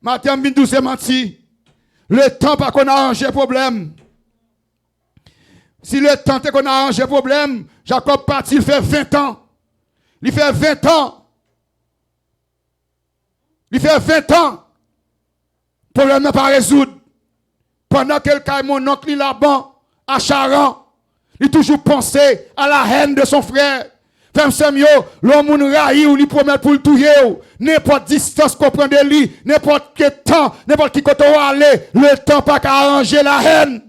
Matin, je c'est menti. Le temps, pas qu'on a arrangé le problème. Si le temps est qu'on a arrangé le problème, Jacob parti, il fait 20 ans. Il fait 20 ans. Il fait 20 ans. Le problème n'a pas résolu. Pendant que mon oncle Laban, à Charan, il toujours pensé à la haine de son frère. Femme Samuel, l'homme raï ou lui promet pour le touyer. N'importe distance qu'on prend de lui, n'importe quel temps, n'importe qui côté où aller, le temps pas qu'à arranger la haine.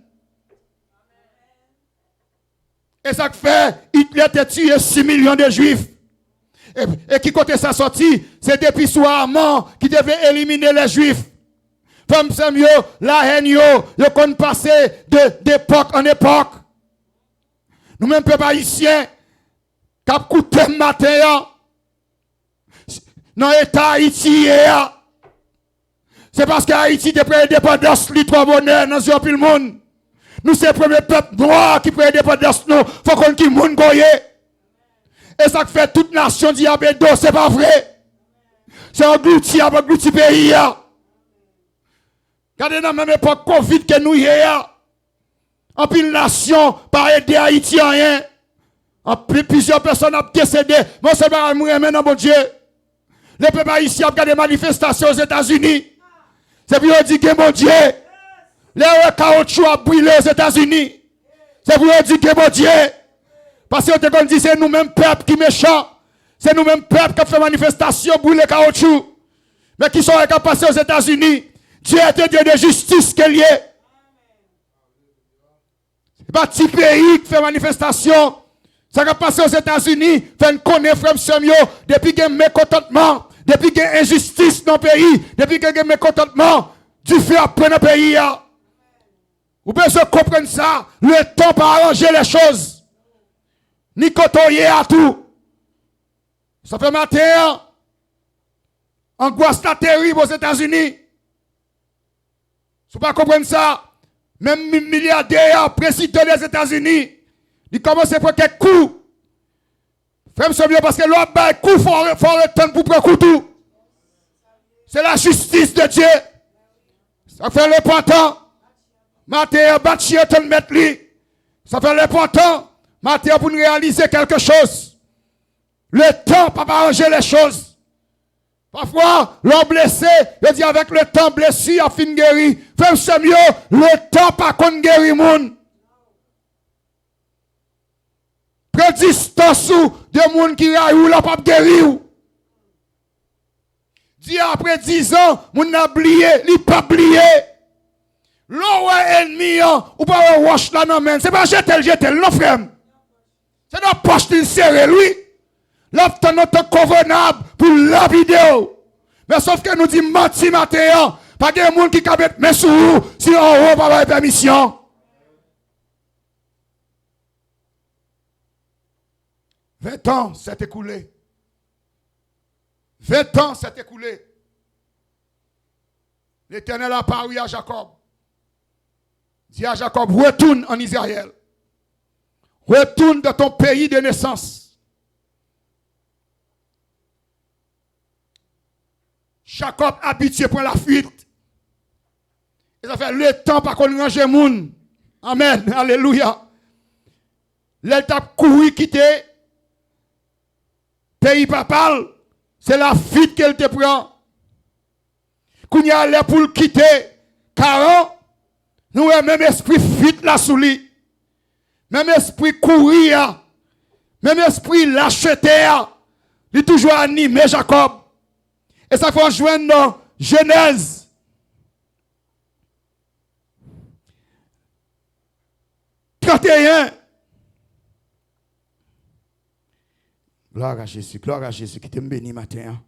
Et ça fait, Hitler a tué 6 millions de juifs. Et qui côté ça sorti, c'est depuis Soarman qui devait éliminer les juifs. Femme Samuel, la haine yo qu'on passé d'époque en époque. Nous-mêmes, peuple haïtien, qui a coûté matin, dans l'État haïtien, c'est parce qu'Haïti est près d'indépendance, li trois bonheur dans ce le monde. Nous, c'est le premier peuple noir qui prend l'indépendance, nous, faut qu'on qui monde goye. Et ça fait toute nation diabète, c'est pas vrai. C'est englouti pays. Regardez dans la même époque Covid que nous y a. En pile nation, pas aider Haïti en rien. En plusieurs personnes ont décédé. Moi, c'est pas mourir maintenant, mon Dieu. Les peuples haïtiens ont regardé des manifestations aux États-Unis. C'est pour dire que mon Dieu. Les caoutchouc a brûlé aux États-Unis. C'est pour dire que mon Dieu. Parce que on dit c'est nous-mêmes peuple qui méchants. C'est nous-mêmes peuple qui fait manifestation brûler caoutchouc. Mais qui sont passés aux États-Unis. Dieu est un Dieu de justice qu'il y a. C'est pas petit pays qui fait manifestation. Ça va passer aux États-Unis, fait connaître frère Samuel, depuis qu'il y a mécontentement, depuis qu'il y a injustice dans le pays, depuis qu'il y a mécontentement, Dieu fait après dans le pays. Vous pouvez comprendre ça. Le temps pour arranger les choses. Ni cotoyer à tout. Ça fait matin. Angoisse terrible aux États-Unis. Si vous ne comprenez pas ça, même milliardaire, président des États-Unis, il commence à prendre quelques coups. Frère, c'est bien parce que l'autre bat coup, il faut le temps pour prendre coup tout. C'est la justice de Dieu. Ça fait l'important. Matin, bâti de mettre lui. Ça fait l'important. Matin, pour nous réaliser quelque chose. Le temps, pas arranger les choses. Parfois, l'homme blessé, il dit avec le temps blessé, a fin guéri. Frère, c'est mieux, le temps pas qu'on guérit moun. Prends distance de moun qui a eu la pas guéri. Dis après 10 ans, moun n'a oublié, il pas oublié. L'on est ennemi, ou pas wash la non men. C'est pas jeter, non frère. C'est notre poche qui serre lui. L'autre notre convenable pour la vidéo. Mais sauf que nous dit menti matin, pas de monde qui cabet mais sous si en haut pas avoir permission. 20 ans s'est écoulé. 20 ans s'est écoulé. L'Éternel a paru à Jacob. Dit à Jacob, retourne en Israël. Retourne dans ton pays de naissance. Jacob habitué pour la fuite. Et ça fait le temps par qu'on range moun. Amen. Alléluia. L'état couru quitter pays papal, c'est la fuite qu'elle te prend. Quand il y a l'air pour le quitter, car nous avons même esprit fuite là sous lui. Même esprit courir, même esprit lâcheté, il est toujours animé Jacob. Et ça fait joindre dans Genèse. Gloire à Jésus qui te bénit matin.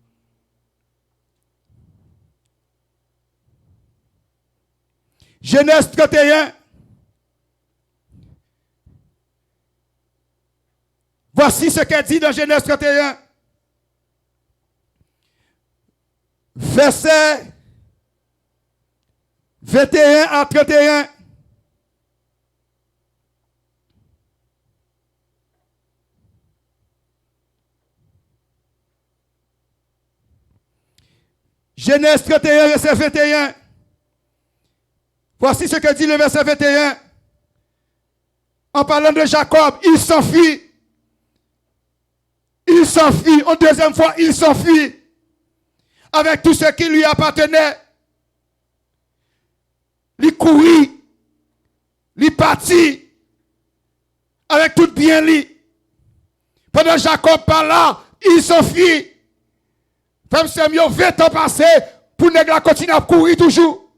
Genèse 31. Voici ce qu'elle dit dans Genèse 31. Verset 21 à 31. Genèse 31, verset 21. Voici ce que dit le verset 21. En parlant de Jacob, il s'enfuit. Il s'enfuit. Une deuxième fois, il s'enfuit. Avec tout ce qui lui appartenait. Il courit. Il partit. Avec tout bien lui. Pendant que Jacob par là, il s'enfuit. Femme Samuel, 20 ans passés pour ne continuer à courir toujours.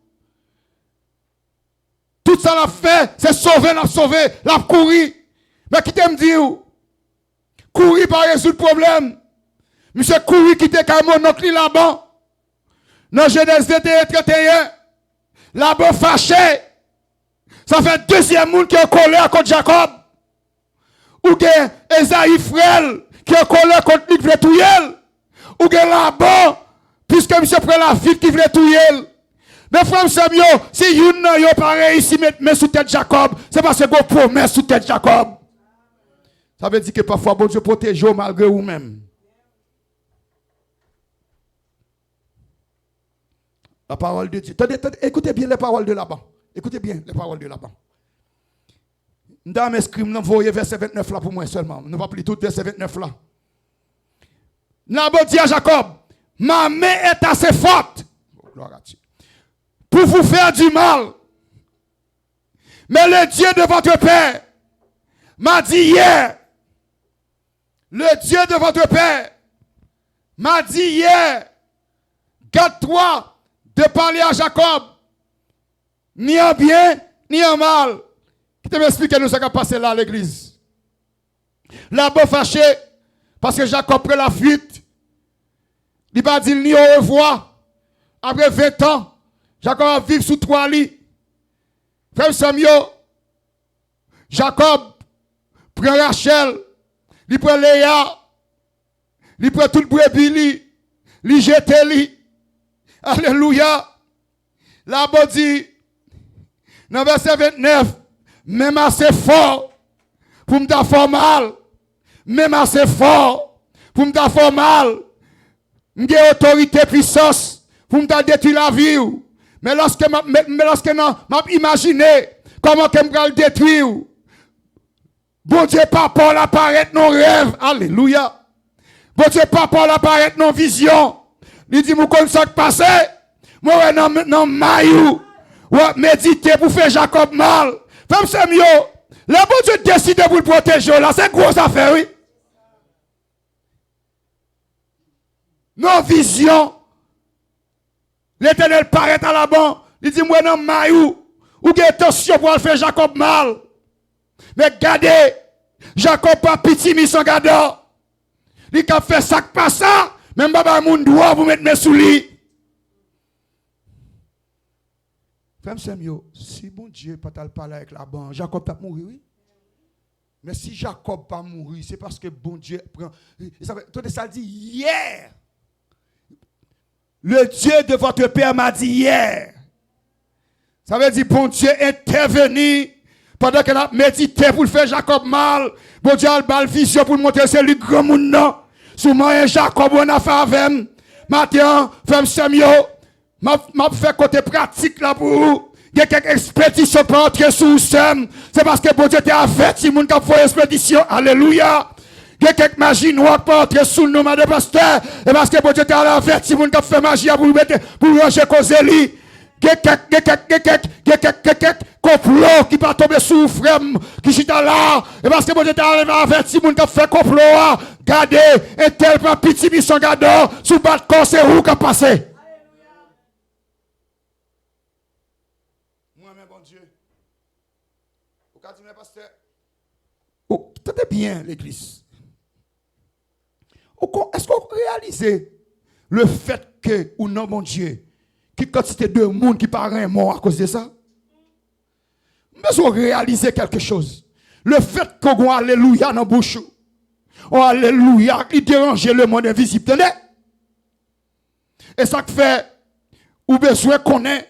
Tout ça l'a fait, c'est sauver, l'a courir. Mais qui t'aime dire? Courir pas résoudre le problème. Monsieur courir qui t'est comme mon oncle là-bas. Dans Genèse 21, 31, là-bas fâché. Ça fait deuxième monde qui est collé contre Jacob. Ou bien Esaïe frère qui est collé contre lui qui veut tout yel. Ou bien là-bas, puisque monsieur prend la vie qui veut tout yel. Mais frère Samuel, si vous n'avez pas réussi à mettre sous tête Jacob, c'est parce que vous promet sous tête Jacob. Ça veut dire que parfois, bon Dieu protège vous malgré vous-même. La parole de Dieu. Écoutez bien les paroles de là-bas. Écoutez bien les paroles de là-bas. Dame escrime, nous voyez verset 29 là pour moi seulement. Nous ne va plus tout verset 29 là. Là-bas dit à Jacob, ma main est assez forte. Gloire à Dieu. Pour vous faire du mal. Mais le Dieu de votre Père m'a dit hier, le Dieu de votre Père m'a dit hier, garde-toi de parler à Jacob, ni en bien, ni en mal. Qui te m'explique nous ce qui a passé là à l'église. Là-bas fâché, parce que Jacob prend la fuite, il va dire ni au revoir. Après 20 ans, Jacob va vivre sous 3 lits. Frère Samuel, Jacob prend Rachel, il prend Léa, il prend tout le brebis, il jette lui. Alléluia. Là-bas dit, dans verset 29, même assez fort pour me faire mal. Même assez fort pour me faire mal. J'ai autorité, puissance pour me détruire la vie. Mais lorsque m'a imaginé comment je me le détruire, bon Dieu, papa, l'apparaître non rêve. Alléluia. Bon Dieu, papa, l'apparaître non vision. Il dit, moi, comme ça qui passe, moi, non, maillot, ou méditer pour faire Jacob mal. Femme Samuel, le bon Dieu décide pour le protéger, là, c'est grosse affaire, oui. Non, vision. L'Éternel paraît à la banque. Il dit, moi, non, maillot, ou bien attention pour faire Jacob mal. Mais regardez, Jacob pas pitié, mis son gardeur. Il a fait ça qui passe ça. Même baba moun doit vous mettre mes souliers. Frère Samuel, si bon Dieu pas parler avec la banque, Jacob pas mourir, oui. Mais si Jacob pas mourir, c'est parce que bon Dieu prend. Tout ça dit hier. Le Dieu de votre père m'a dit hier. Ça veut dire bon Dieu intervenu pendant qu'elle a médité pour faire Jacob mal. Bon Dieu a le vision pour montrer c'est lui grand monde non. Souvent, Jacob, on a fait avec maintenant, femme Samuel, m'a fait côté pratique là pour vous. Il y a quelques expéditions pour entrer sous sem. C'est parce que bon Dieu t'a averti, mon qui a fait expédition. Alléluia. Il y a quelques magies noires pour entrer sous le nom de pasteur. Et parce que bon Dieu t'a averti, mon qui a fait magie pour mettre, pour ranger Coseli. Il y a quelques complots qui pas tomber sous frère qui chita là. Et parce que bon Dieu t'a averti, mon qui a fait complot. Gardez, et tel pas petit mission gardeur, sous bas de corps, c'est où qui a passé. Moi-même, bon Dieu. Vous avez dit, pasteur. Oh, tenez bien l'église. Est-ce qu'on réalise le fait que, ou non, mon Dieu, qui quantité de monde qui paraît mort à cause de ça? Mais on réalise quelque chose. Le fait qu'on a alléluia dans la bouche. Oh, alléluia. Il dérangeait le monde invisible. Tenez. Et ça fait, ou besoin qu'on ait,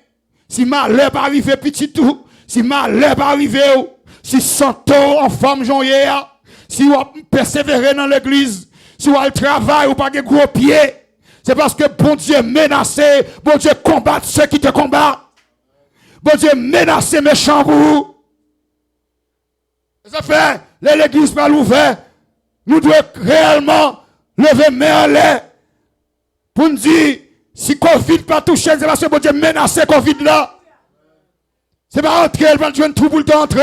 si malheur pas arriver petit tout, si malheur pas arriver, si santo en femme joyeuse, si vous persévérez dans l'église, si vous travaillez ou pas de gros pieds, c'est parce que bon Dieu menacé, bon Dieu combat ceux qui te combattent. Bon Dieu menacé méchant pour vous. Ça fait, l'église pas ouverte, nous devons réellement lever main en l'air pour nous dire, si Covid pas touché, c'est parce que bon Dieu menacé Covid là. C'est pas entrer, elle va jouer tout pour le entrer.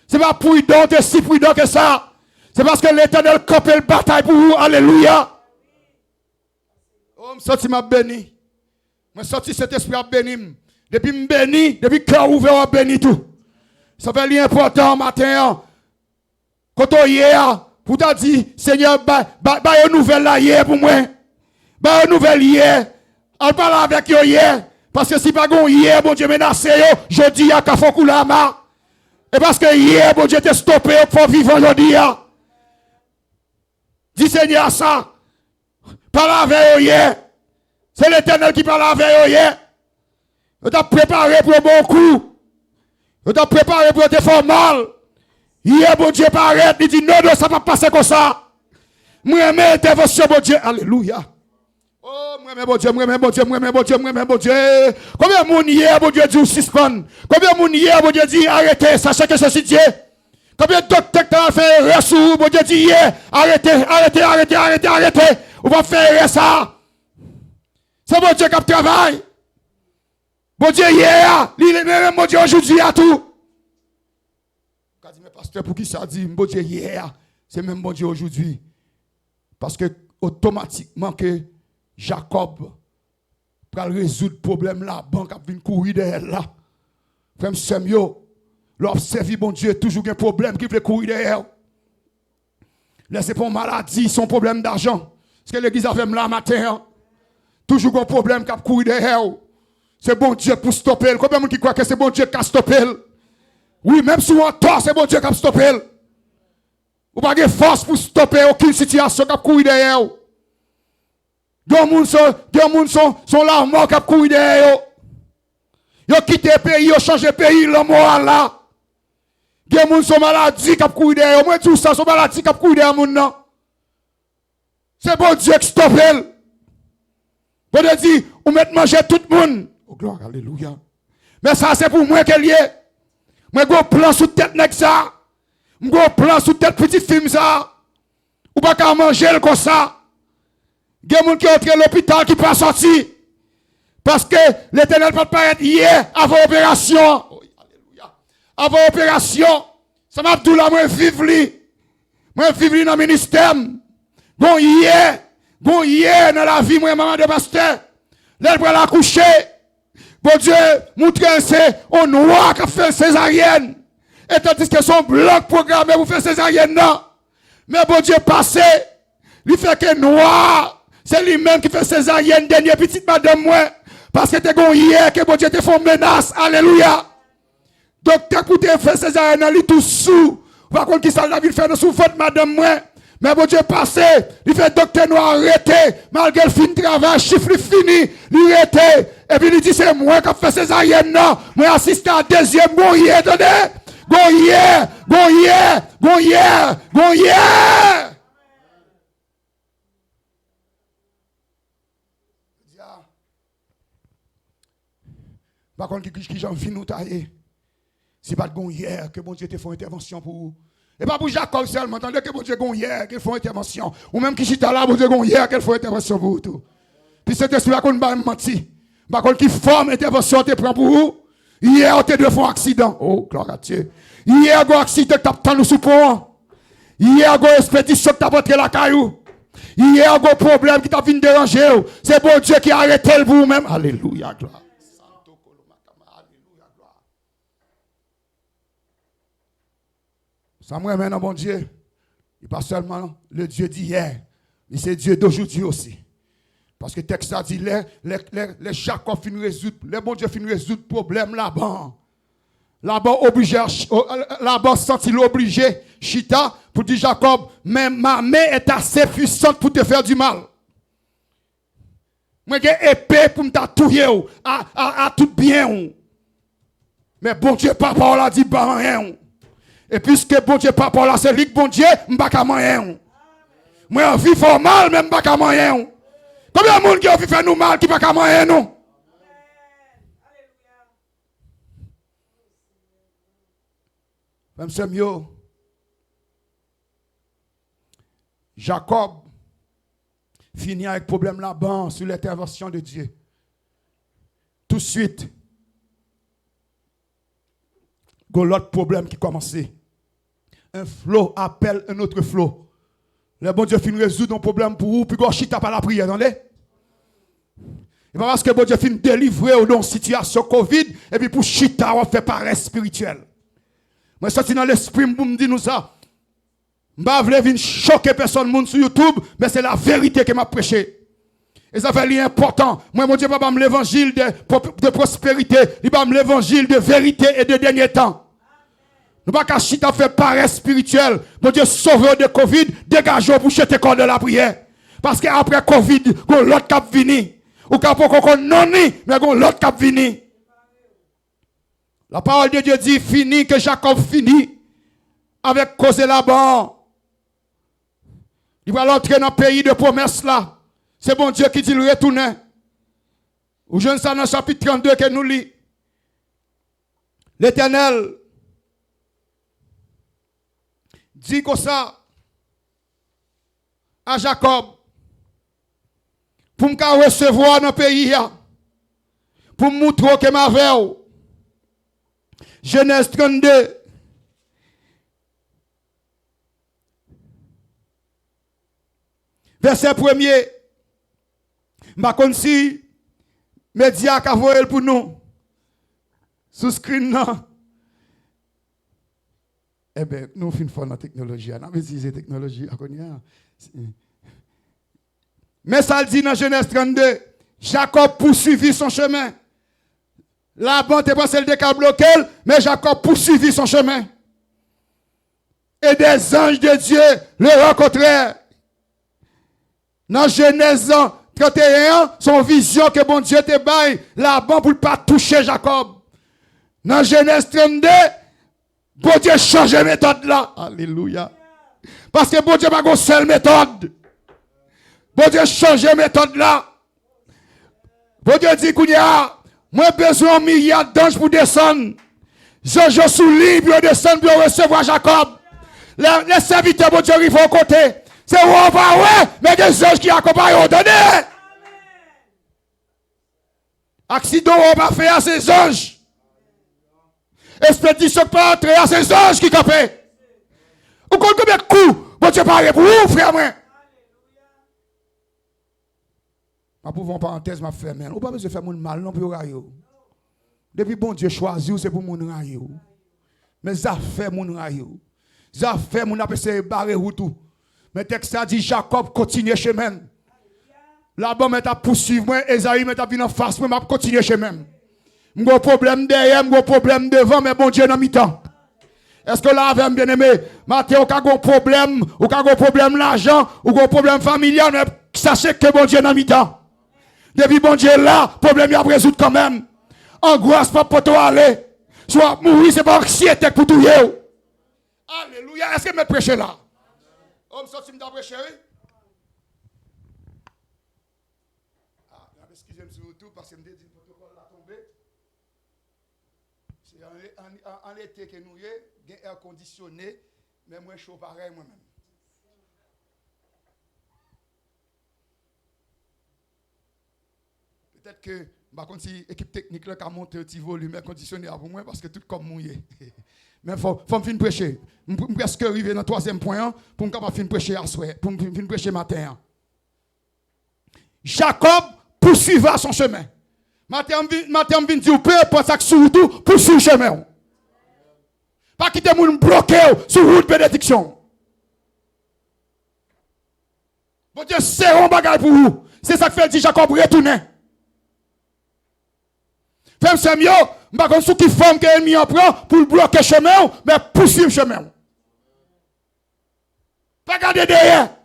C'est pas prudent et si prudent que ça. C'est parce que l'Éternel campe le bataille pour vous. Alléluia. Oh, je sorti m'a béni. Je sorti cet esprit à béni. Depuis me béni, depuis cœur ouvert à béni tout. Ça fait l'important matin. Quand on y est, pour te dire, Seigneur, bah une nouvelle là hier pour moi. Bah une nouvelle hier. On parle avec eux hier. Parce que si pas gon hier, bon Dieu menacé yo, je dis à Kafokulama. Et parce que hier, bon Dieu t'a stoppé pour vivre aujourd'hui. Dis Seigneur ça. Parle avec eux hier. C'est l'Éternel qui parle avec eux hier. Il t'a préparé pour un bon coup. Il t'a préparé pour te faire mal. Hier, bon Dieu paraît, il dit non, non, ça va passer comme ça. Moi, mes intervention, bon Dieu. Alléluia. Oh, moi, bon Dieu, moi, bon Dieu, moi, bon Dieu, moi, bon Dieu. Combien de monde hier, bon Dieu, dit suspend? Combien de monde hier, bon Dieu, dit arrêtez, sachez que ceci Dieu. Combien de docteurs t'as fait ressources, bon Dieu, dit hier, arrêtez, arrêtez, arrêtez, arrêtez, arrêtez. On va faire ça. C'est bon Dieu qui travaille. Bon Dieu, hier, il est même bon Dieu aujourd'hui à tout. Quand dit, mais pasteur, pour qui ça dit, bon Dieu, hier, c'est même bon Dieu aujourd'hui. Parce que automatiquement que Jacob pour résoudre le problème là, la banque a venu courir derrière là. Frère Samuel, l'observer bon Dieu, toujours un problème qui veut courir derrière. Laissez pas maladie, son problème d'argent. Parce que l'église a fait là matin. Toujours un problème qui a courir derrière. C'est bon Dieu pour stopper. Combien de gens qui croient que c'est bon Dieu qui a stoppé? Oui, même si on tort, c'est bon Dieu qui a stoppé. Vous n'avez pas de force pour stopper aucune situation qui a courir derrière. Des gens sont là, morts qui a courir derrière. Ils ont quitté le pays, ils ont changé le pays, le moral là. Des gens sont maladies qui a courir derrière. Moi, tout ça, sont maladies qui a courir derrière. C'est bon Dieu qui stoppe. Bon Dieu dit, vous mettez manger tout le monde. Oh, gloire, alléluia. Mais ça, c'est pour moi qu'elle y est. Moi, j'ai un plan sous tête avec ça. J'ai un plan sous tête petite film ça. Ou pas qu'à manger comme ça. Il y a des gens qui ont entré à l'hôpital qui ne sont pas sortis. Parce que l'Éternel peut paraître hier avant l'opération. Oh, alléluia. Avant l'opération. Ça m'a dit là, moi, vivre. Moi, vivre dans le ministère. Bon, hier dans la vie, moi, maman de pasteur. Là, pour l'accoucher. Bon Dieu, montre c'est un noir qui a fait césarienne. Et tandis que son bloc programmé pour faire césarienne, non. Mais bon Dieu, passé, il fait que noir. C'est lui-même qui fait césarienne, dernière petite madame, moi. Parce que t'es bon hier, que bon Dieu te fait menace. Alléluia. Donc, t'as écouté faire césarienne, il tout sous. Par contre, qui ça la vie faire sous votre madame, moi. Mais bon Dieu passé, il fait docteur noir arrêté, malgré le fin de travail, chiffre fini, il arrêté. Et puis il dit c'est moi qui ai fait césarienne, non. Moi assisté à deuxième, bon hier, attendez. Bon hier. Par contre, qui j'en viens nous tailler. C'est pas de bon hier que bon Dieu te fait intervention pour vous. Et pas pour Jacob seulement, attendez que bon Dieu gon hier qu'il faut intervention. Ou même qui chita là, bon Dieu gon hier qu'il faut intervention pour vous tout. Puis cet esprit là qu'on va mentir. Par contre qui forme intervention te prend pour vous. Hier on te deux fois accident. Oh gloire à Dieu. Hier go accident t'a tant sous pont. Hier go expédition t'a porté la caillou. Hier go problème qui t'a vinn déranger. C'est bon Dieu qui a arrêté pour vous même. Alléluia gloire. Ça me ramène à bon Dieu. Il n'est pas seulement le Dieu d'hier, mais c'est Dieu d'aujourd'hui aussi. Parce que le texte a dit, les Jacob finissent résoudre, les bon Dieu finissent résoudre le problème là-bas. Là-bas, senti obligé, chita, pour dire Jacob, mais ma main est assez puissante pour te faire du mal. Moi j'ai épée pour me tatouiller à tout bien. Mais bon Dieu papa l'a dit pas rien. Et puisque bon Dieu papa là c'est lui bon Dieu, m'pas ka rien. Moi en vie faut mal même pas ka rien. Combien de monde qui a fait nous mal qui pas ka rien non? Même c'est mieux. Jacob finit avec problème là-bas sur l'intervention de Dieu. Tout de suite, il y a l'autre problème qui commençait. Un flot appelle un autre flot. Le bon Dieu finit résoudre un problème pour vous, puis il chita par la prière, attendez? Et pas parce que bon Dieu finit délivrer dans une situation Covid, et puis pour chita, on fait paresse spirituelle. Moi, je suis dans l'esprit pour me dire nous ça. Je ne veux pas choquer personne sur YouTube, mais c'est la vérité que m'a prêché. Et ça fait l'important. Moi, mon Dieu, pas l'évangile de prospérité, il va l'évangile de vérité et de dernier temps. Nous ne pouvons pas chita faire paresse spirituelle. Mon Dieu, sauveur de Covid, dégagez pour jeter corps de la prière. Parce qu'après Covid, il y a l'autre cap vini. Ou quand on non ni, mais il y a l'autre cap vini. La parole de Dieu dit, fini que Jacob finit avec cause là-bas. Il va l'entrer dans le pays de promesse là. C'est bon Dieu qui dit le retourner. Ou je ne sais dans le chapitre 32 que nous lit. L'Éternel dit comme ça à Jacob pour me recevoir dans le pays, pour me montrer que ma veille. Genèse 32. Verset 1er. Je ne sais pas si média a voyé pour nous. Sous screen là. Eh bien, nous faisons la technologie. Nous avons utilisé la technologie. Mais ça le dit dans Genèse 32. Jacob poursuivit son chemin. Laban te passé le décal bloqué, mais Jacob poursuivit son chemin. Et des anges de Dieu le rencontrèrent. Dans Genèse 31, son vision que bon Dieu te baille, Laban pour ne pas toucher Jacob. Dans Genèse 32, bon Dieu change de méthode là. Alléluia. Parce que bon Dieu n'a pas une seule méthode. Bon Dieu change de méthode là. Bon Dieu dit qu'il y a moi besoin de milliards d'anges pour descendre. Je suis libre de descendre pour recevoir Jacob. Les serviteurs de Dieu arrivent au côté. C'est où on va, ouais, mais des anges qui accompagnent au donné. Accident, on va faire à ces anges. Expédition pas entrer à ces anges qui capaient. Ou combien de coups, bon Dieu parle pour vous, frère, moi. Ma pauvre parenthèse m'a fait mal. On pas besoin de faire mon mal non pour rayo. Depuis bon Dieu choisi c'est pour mon rayo. Mais ça fait mon rayo. Ça fait mon appel barrer tout. Mais texte a dit Jacob continue chemin. Là-bas mais t'a poursuivre moi Esaïe mais t'a venir en face moi m'a continuer chemin. M'go problème derrière, m'go problème devant mais bon Dieu dans mi-temps. Est-ce que là avec bien aimé, Matthieu ou ka gon problème, ou ka gon problème l'argent, ou gon problème familial mais sachez que bon Dieu dans mi-temps. Depuis bon Dieu là, problème y a résoudre quand même. Angoisse pas pour toi aller. Soit mourir c'est pas anxiété pour tout yo. Alléluia, est-ce que me prêcher là? Homme sorti me prêcher. Ah, excusez-moi sur tout parce que me dit le protocole là tombé. C'est en été que nous y est, air conditionné, mais moins chaud pareil moi-même. Peut-être que par contre si l'équipe technique là qui a monté un petit volume air conditionné avant moi parce que tout comme mouillé. Mais faut me finir prêcher. Je presque arrivé dans le troisième point pour me finir prêcher à soir, pour me finir prêcher matin. Jacob poursuivra son chemin. Matin vient dire peu importe ça que surtout poursuivre le chemin. Pas quitter moun bloqué sur route bénédiction. Bon Dieu c'est un bagage pour vous. C'est ça que fait dit Jacob retourner. Femme c'est mieux, pas comme ceux qui font que l'ennemi en prend pour bloquer le chemin, mais poursuivre le chemin. Pas garder derrière.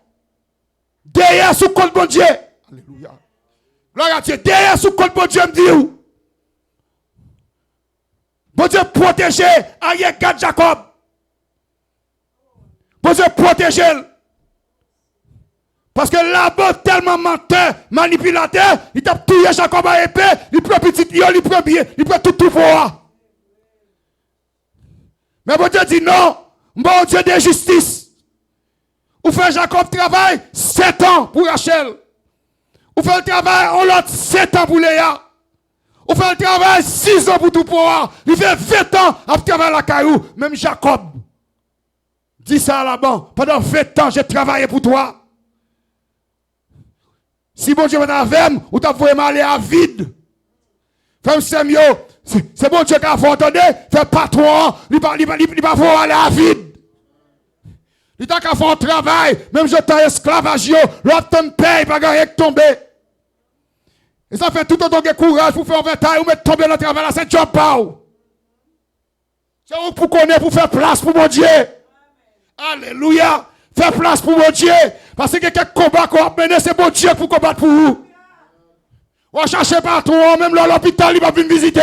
Derrière sous compte bon Dieu. Alléluia. Gloire à Dieu. Derrière sous compte bon Dieu me dit. Bon Dieu protéger Ariel Gad Jacob. Bon Dieu protéger. Parce que là-bas, tellement menteur, manipulateur, il t'a tué Jacob à épée, il prend petit, il prend bien, il prend tout voir. Mais bon Dieu dit non, bon Dieu de justice. Ou fait Jacob travail 7 ans pour Rachel. Ou fait le travail en l'autre 7 ans pour Léa. Ou fait le travail 6 ans pour tout pouvoir. Il fait 20 ans à travailler la caillou. Même Jacob dit ça là-bas. Pendant 20 ans, j'ai travaillé pour toi. Si bon Dieu va avec moi, ou t'as vraiment aller à vide. Femme Samuel, c'est bon Dieu qui a fait entendre, fait patron, il va aller à vide. Il t'a qu'à faire un travail, même je t'ai esclavage, l'autre t'en paye, pas rien que tomber. Et ça fait tout autant de courage pour faire un bataille ou mettre tomber dans le travail, là, c'est job pas. C'est où pour connaître, pour faire place pour mon Dieu. Alléluia. Faire place pour mon Dieu. Parce que quelques combats qu'on a mené, c'est mon Dieu pour combattre pour vous. On cherche partout, même là, l'hôpital, il va venir visiter.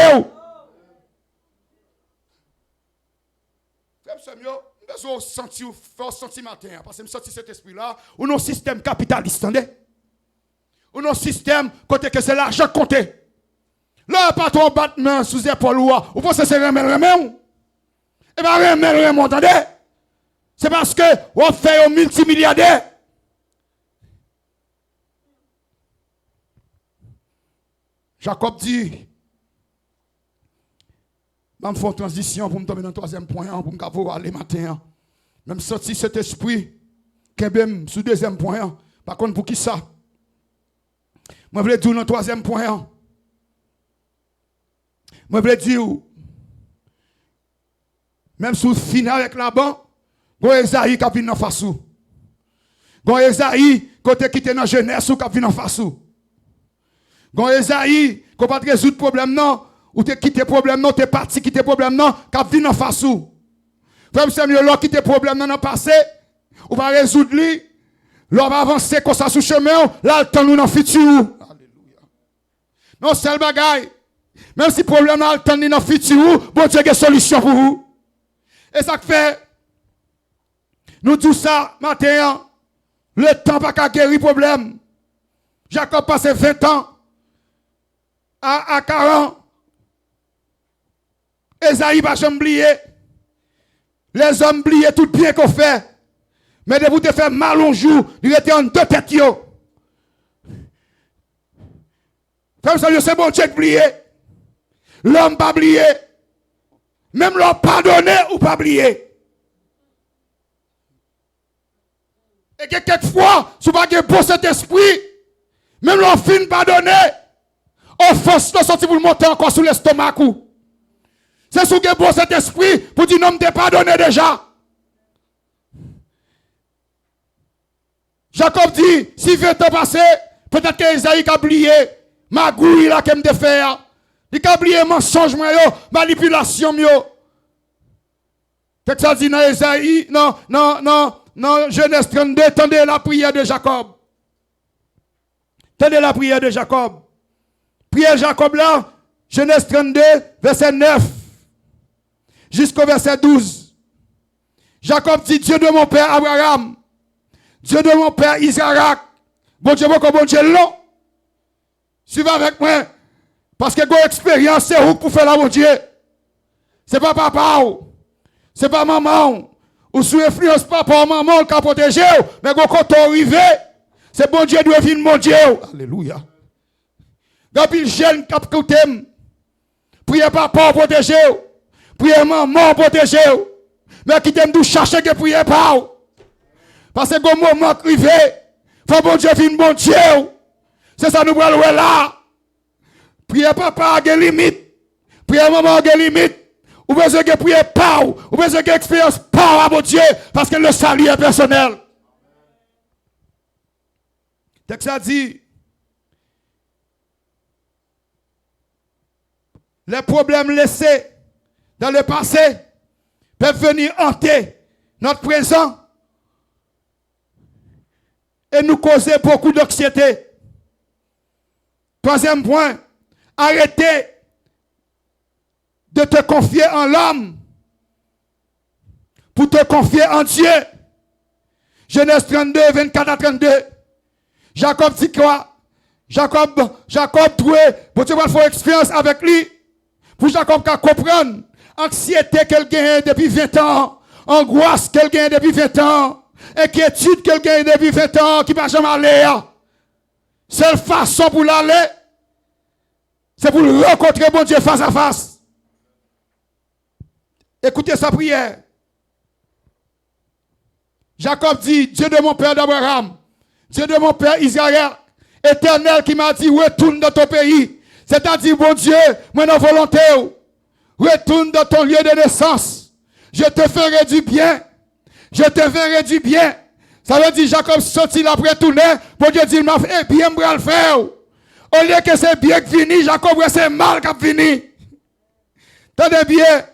C'est mieux. Je senti matin, parce que je senti cet esprit-là, ou non système capitaliste, attendez? Ou non système, côté que c'est l'argent compté. Là, patron battement sous épaule, ou pensez que c'est remel, et bien remel, attendez? C'est parce que on fait un multimilliardaire. Jacob dit, je vais faire une transition pour me tomber dans le troisième point, pour me pouvoir aller matin. Même sorti cet esprit, qui est sous le deuxième point. Par contre, pour qui ça? Je voulais dire dans le troisième point. Je voulais dire, même sous le final avec la banque, Gon Esaïe qui a venu en face. Gon Esaïe côté qui était dans jeunesse ou qui a venu en face. Gon Esaïe qui pas résoudre le problème non, ou te quitté problème non, t'es parti quitter problème non, qui a venu en face. Frère Samuel là quitter problème non dans passé, ou va résoudre lui, l'on va avancer comme ça sur chemin, là le temps nous dans futur. Alléluia. Non seul bagaille. Même si problème là le temps nous dans futur, bon Dieu a une solution pour vous. Et ça fait nous disons ça matin, le temps pas qu'à guérir problème. Jacob passé 20 ans à 40. Esaïe va jamais oublier. Les hommes oublient tout bien qu'on fait. Mais de vous te faire mal un jour, il était en deux têtes. Comme ça, c'est bon Dieu oublié. L'homme pas oublié. Même l'homme pardonné ou pas oublié. Et que quelquefois, si vous n'avez pas cet esprit, même l'on fin pardonner, offense ne sorti pour le monter encore sous l'estomac. C'est si vous n'avez pas cet esprit pour dire non, je t'ai pardonné déjà. Jacob dit, si 20 ans passé, peut-être que Isaïe a oublié, magouille là qu'elle me fait. Il a oublié mensonge, manipulation. Qu'est-ce que ça dit dans Isaïe? Non, Genèse 32, tendez la prière de Jacob. Tendez la prière de Jacob. Prière Jacob là, Genèse 32, verset 9, jusqu'au verset 12. Jacob dit, Dieu de mon père Abraham, Dieu de mon père Isaac, bon Dieu, bon Dieu, non. Suivez avec moi. Parce que votre expérience, c'est où pour faire la bon Dieu. C'est pas papa, c'est pas maman. Ou sous influence papa ou maman qui a protégé, mais quand on arrive, c'est bon Dieu doit venir mon Dieu. Alléluia. Quand il jeune qui a écouté, priez papa protéger, priez maman protéger, mais qui t'aime de chercher que priez pas. Parce que quand moment arrivé, faut bon Dieu venir mon Dieu. C'est ça nous voulons là. Priez papa à des limites, priez maman à des limites. Ou besoin de prier pas, ou besoin d'expérience pas à mon Dieu, parce que le salut est personnel. Texte a dit, les problèmes laissés dans le passé peuvent venir hanter notre présent et nous causer beaucoup d'anxiété. Troisième point, arrêtez de te confier en l'homme pour te confier en Dieu. Genèse 32, 24 à 32. Jacob dit quoi? Jacob trouvé, bon Dieu va faire expérience avec lui. Pour Jacob qu'à comprendre, anxiété qu'elle gagne depuis 20 ans, angoisse qu'elle gagne depuis 20 ans, inquiétude qu'elle gagne depuis 20 ans, qui ne va jamais aller. Seule façon pour l'aller, c'est pour rencontrer bon Dieu face à face. Écoutez sa prière. Jacob dit, Dieu de mon père d'Abraham, Dieu de mon père Israël, Éternel qui m'a dit, retourne dans ton pays. C'est-à-dire, bon Dieu, moi dans volonté, retourne dans ton lieu de naissance. Je te ferai du bien. Je te ferai du bien. Ça veut dire, Jacob sorti après tourner, bon Dieu dit, il m'a fait bien, moi le faire. Au lieu que c'est bien qui finit, Jacob, c'est mal qui finit. Tenez bien.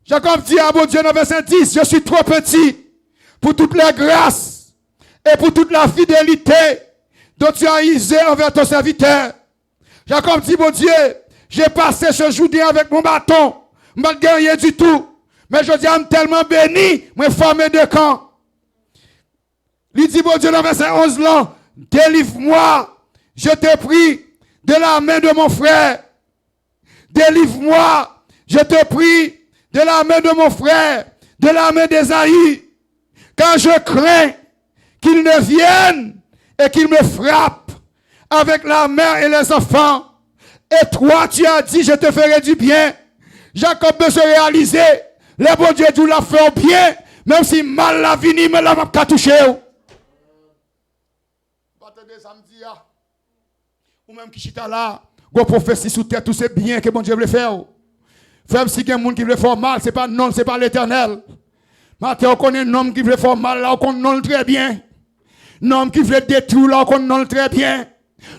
Jacob dit à bon Dieu dans verset 10, je suis trop petit pour toute la grâce et pour toute la fidélité dont tu as usé envers ton serviteur. Jacob dit, bon Dieu, j'ai passé ce jour avec mon bâton, je ne gagne rien du tout. Mais je dis, je suis tellement béni, je suis formé de camp. Il dit, bon Dieu, dans verset 11 là, délivre-moi, je te prie, de la main de mon frère. Délivre-moi, je te prie, de la main de mon frère, de la main d'Ésaü, car je crains qu'il ne vienne et qu'il me frappe avec la mère et les enfants. Et toi, tu as dit, je te ferai du bien. Jacob peut se réaliser. Le bon Dieu, tu l'as fait bien, même si mal l'a venu, mais là, va pas toucher. Ou même qui chita là, go prophétie sous terre, tout c'est bien que bon Dieu veut faire. Même si il y a un monde qui veut faire mal, c'est pas non, c'est pas l'Éternel. Maintenant, on connaît un homme qui veut faire mal, là, on connaît très bien. Un homme qui veut détruire, là, on connaît très bien.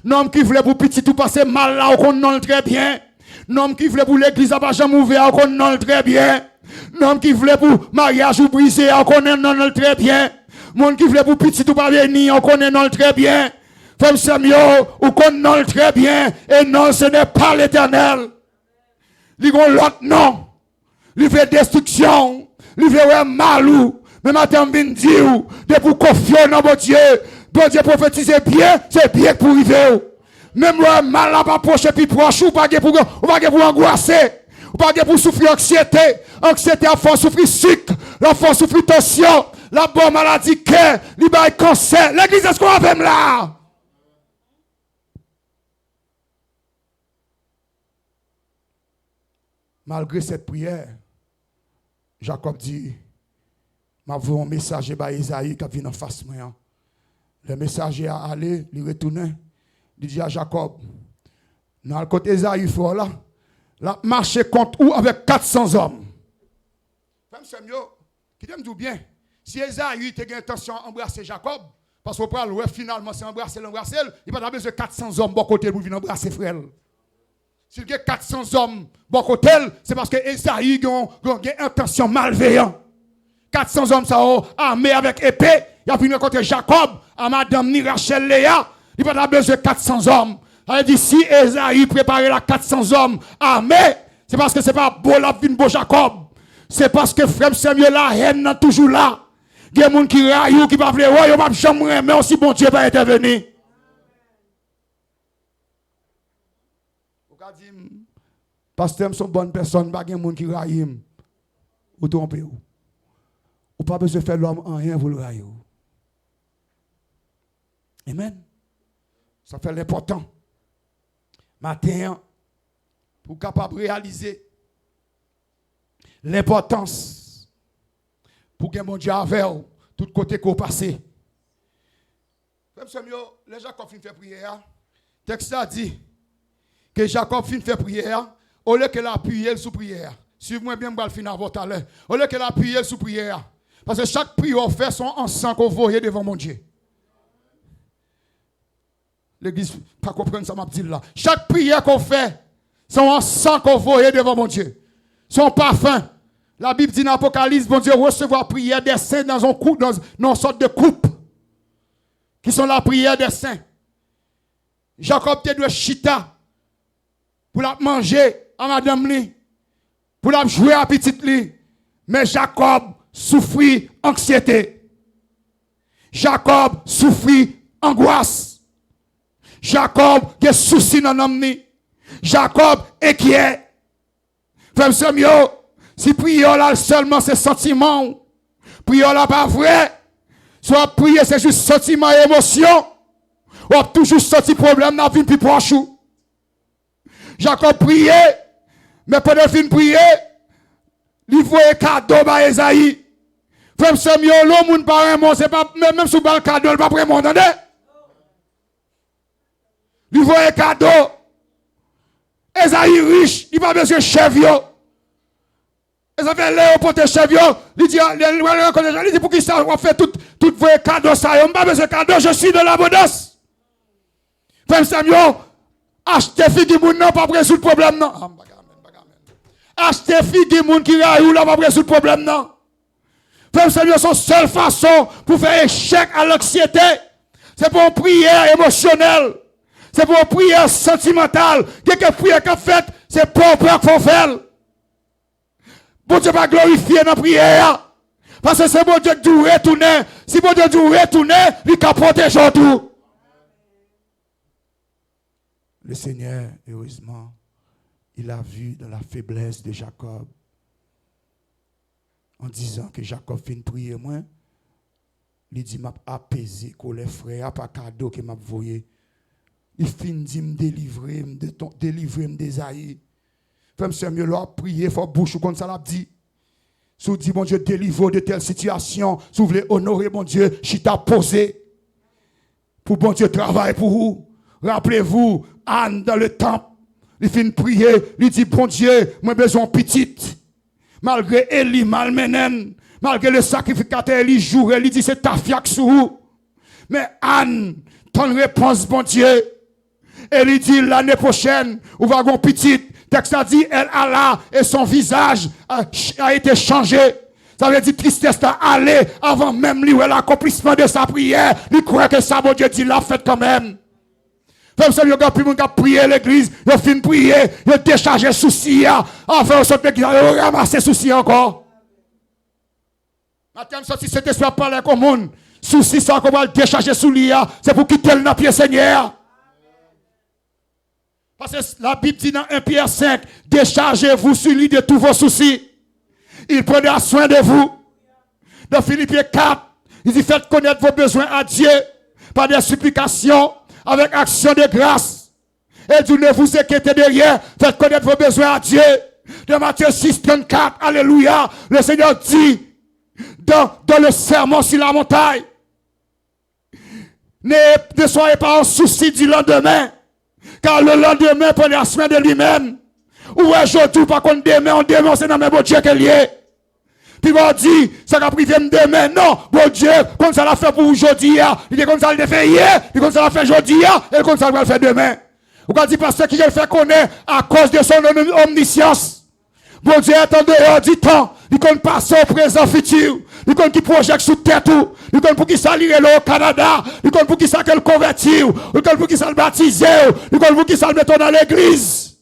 Un homme qui veut pour petit tout passer mal, là, on connaît très bien. Un homme qui veut pour l'église à pas jamais ouvert, on connaît très bien. Un homme qui veut pour mariage ou brisé, on connaît très bien. Un homme qui veut pour petit tout pas venir, on connaît très bien. Femme Samuel, on connaît très bien. Et non, ce n'est pas l'Éternel. Il y a l'autre non. Il fait destruction. Il fait malou. Mais maintenant, je dire, de pour confier dans mon Dieu. Bon Dieu prophétise bien, c'est bien pour arriver. Même le mal n'a pas approché plus proche, ou pas pour angoisser. Ou pas pour souffrir anxiété. Anxiété à force souffrir sucre. La force souffrir tension. La bonne maladie cœur. Le cancer. L'église, est-ce qu'on a fait là? Malgré cette prière, Jacob dit, m'a vu un messager par Isaïe qui vient en face de moi. Le messager a allé, il retourne, il dit à Jacob, dans le côté Isaïe fort là, la marché contre où avec 400 hommes. Femme Samuel, qui t'aime tout bien, si Isaïe a intention d'embrasser Jacob, parce qu'on parle, ouais, finalement, c'est embrasser, il n'y a pas besoin de 400 hommes bon côté pour venir embrasser frère. S'il y a 400 hommes bon côté, c'est parce que Esaïe a une intention malveillante. 400 hommes sont armés avec épée. Il a venu contre Jacob, à Madame ni Rachel Léa. Il n'y a pas besoin de 400 hommes. Il dit si Esaïe préparait la 400 hommes armés, c'est parce que ce n'est pas beau la vie de Jacob. C'est parce que frère Samuel, la haine est toujours là. Il y a des gens qui raillent, qui ne peuvent pas dire, oh, jamais, mais aussi bon Dieu va intervenir. Pasteur, sont bonnes personnes, pas de gens qui raillent ou tromper. Ou pas besoin de faire l'homme en rien pour le railler. Amen. Ça fait l'important. Matin, pour capable de réaliser l'importance pour que mon Dieu avec tout côté qu'on passe. Frère Samuel, les Jacob fin fait prière. Le texte a dit que Jacob fin fait prière. Au lieu que l'appuyer sous prière. Suivez-moi bien, je vais finir votre l'heure. Au lieu que l'appuyer sous prière. Parce que chaque prière fait son encens qu'on voyait devant mon Dieu. L'église, pas comprendre ça, m'a dit là. Chaque prière qu'on fait, son encens qu'on voyait devant mon Dieu. Son parfum. La Bible dit dans l'Apocalypse, mon Dieu, recevoir prière des saints dans une sorte de coupe. qui sont la prière des saints. Jacob te doit chita pour la manger à madame li, pour la jouer à petite li. Mais Jacob souffrit anxiété. Jacob souffrit angoisse. Jacob a souci dans l'homme ni. Jacob inquiet. Frère Samuel, si prière là seulement c'est sentiment, prière là pas vrai. Soit prier c'est juste sentiment et émotion. Ou a toujours senti problème dans la vie plus proche. Jacob priait, mais pendant qu'il priait, il voyait cadeau à Esaïe. Frère Samuel, l'homme n'est pas vraiment, c'est pas même sous le cadeau, il n'est pas vraiment, entendez? Il voyait cadeau. Esaïe riche, il n'a pas besoin de chef. Et ça fait l'air pour tes chefs. Il dit pour qui ça, on fait tout vos cadeaux, ça. On n'a pas besoin de cadeau, je suis de l'abondance. Frère Samuel, achetez fille qui n'a pas résoudre le problème, non. Achetez fille qui n'a pas résoudre le problème, non. Frère Samuel, son seule façon pour faire échec à l'anxiété, c'est pour une prière émotionnelle. C'est pour une prière sentimentale. Quelques prières qu'on fait, c'est pour peur qu'il faut faire. Bon Dieu va glorifier dans la prière. Parce que c'est bon Dieu qui doit retourner. Si bon Dieu doit retourner, il peut protéger tout. Le Seigneur, heureusement, il a vu dans la faiblesse de Jacob. En disant que Jacob fait une prière, moi, il dit m'a apaisé que les frères, pas cadeau que m'a voyé. Il finit me délivrer, d'Esaïe. Frère Samuel, là, prier, faut bouche comme ça l'a dit. Si vous dites, bon Dieu, délivre de telle situation, si vous voulez honorer, mon Dieu, je t'ai posé. Pour bon Dieu, travaille pour vous. Rappelez-vous, Anne dans le temple, il finit prier, il dit, bon Dieu, moi besoin de petite. Malgré Eli, malmenen, malgré le sacrificateur, il joue, il dit, c'est ta fiac sur vous. Mais Anne, ton réponse, bon Dieu, elle il dit, l'année prochaine, on va avoir une petite. Texte a dit, elle alla et son visage a été changé. Ça veut dire tristesse a allé avant même lui, l'accomplissement de sa prière. Il croit que ça, bon Dieu dit, l'a fait quand même. Comme ça, il y a plus de monde qui a prié l'église, il a fini de prier, il a déchargé le souci, enfin, il a ramassé le souci encore. Maintenant, si cet esprit parle comme monde, souci, ça, qu'on va le décharger sous l'IA, c'est pour quitter le pied Seigneur. Parce que la Bible dit dans 1 Pierre 5, déchargez-vous sur lui de tous vos soucis. Il prendra soin de vous. Dans Philippiens 4, il dit faites connaître vos besoins à Dieu par des supplications avec action de grâce. Et dit ne vous inquiétez de rien, faites connaître vos besoins à Dieu. Dans Matthieu 6, 34, alléluia, le Seigneur dit dans le sermon sur la montagne, ne soyez pas en souci du lendemain. Car le lendemain prend la semaine de lui-même. Ou aujourd'hui, par contre, demain, c'est dans mes bon Dieu qu'elle y est. Puis on dit, ça va priver demain. Non, bon Dieu, comme ça l'a fait pour aujourd'hui, il est comme ça l'a fait hier, il est comme ça l'a fait aujourd'hui, et comme ça va le faire demain. Ou quand dit pasteur qui le fait connaître à cause de son omniscience. Bon Dieu est en dehors du temps. Il compte passer au présent futur. Il compte qui projette sous tête tout. Il compte pour qui ça lire au Canada. Il compte pour qui ça qu'elle convertit. Il compte pour qui ça le baptise. Il compte pour qui ça le mette dans l'église.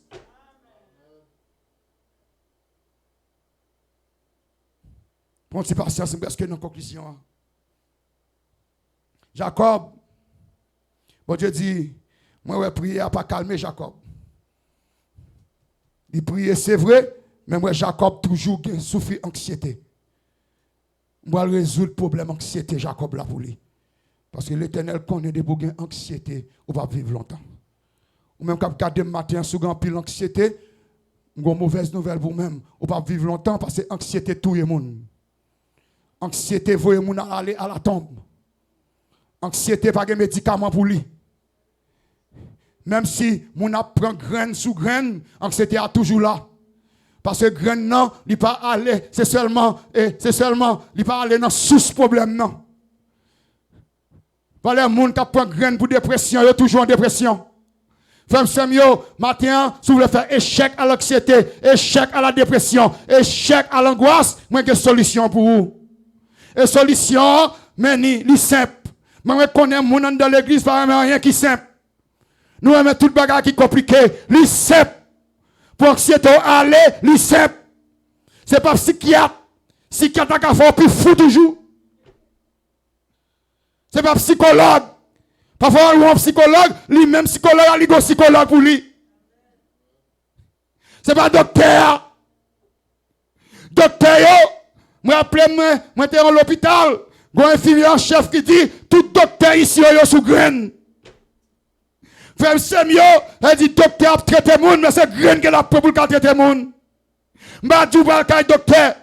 Bon, c'est patient, c'est presque une conclusion. Jacob, bon Dieu dit, moi, je prier à pas calmer Jacob. Il priait, c'est vrai. Mais moi, Jacob, toujours souffre d'anxiété. Moi, résoudre le problème d'anxiété, Jacob l'a pour lui. Parce que l'Éternel connaît des bougains d'anxiété, on va vivre longtemps. Ou même quand vous matin, sous grand pile d'anxiété, une mauvaise nouvelle pour vous-même, on va vivre longtemps parce que l'anxiété tout le monde. Anxiété, vous et moun aller à la tombe. Anxiété, pas de médicaments pour lui. Même si moun prend graine sous graine, l'anxiété est toujours là. Parce que grain non, il pas aller, c'est seulement, il pas aller dans sous problème non. Par les gens qui prennent grain pour dépression, ils sont toujours en dépression. Femme Samuel, matin, si vous voulez faire échec à l'anxiété, échec à la dépression, échec à l'angoisse, moi j'ai une solution pour vous. Et solution, mais ni simple. Je connais mon monde dans l'église, pas rien qui est simple. Nous aimons tout bagage qui est compliqué. Lui simple. Pour anxiété aller, lui simple. C'est pas psychiatre. Psychiatre a fait plus fou toujours. C'est pas psychologue. Parfois, un psychologue, lui-même psychologue, il a psychologue pour lui. C'est pas docteur. Docteur, je me rappelle, moi j'étais à l'hôpital. Il y a un infirmier en chef qui dit tout docteur ici est sous graine. Frère Samuel, il dit docteur a traité le monde, mais c'est graine que la pour traiter le monde. Je ne dis pas le docteur.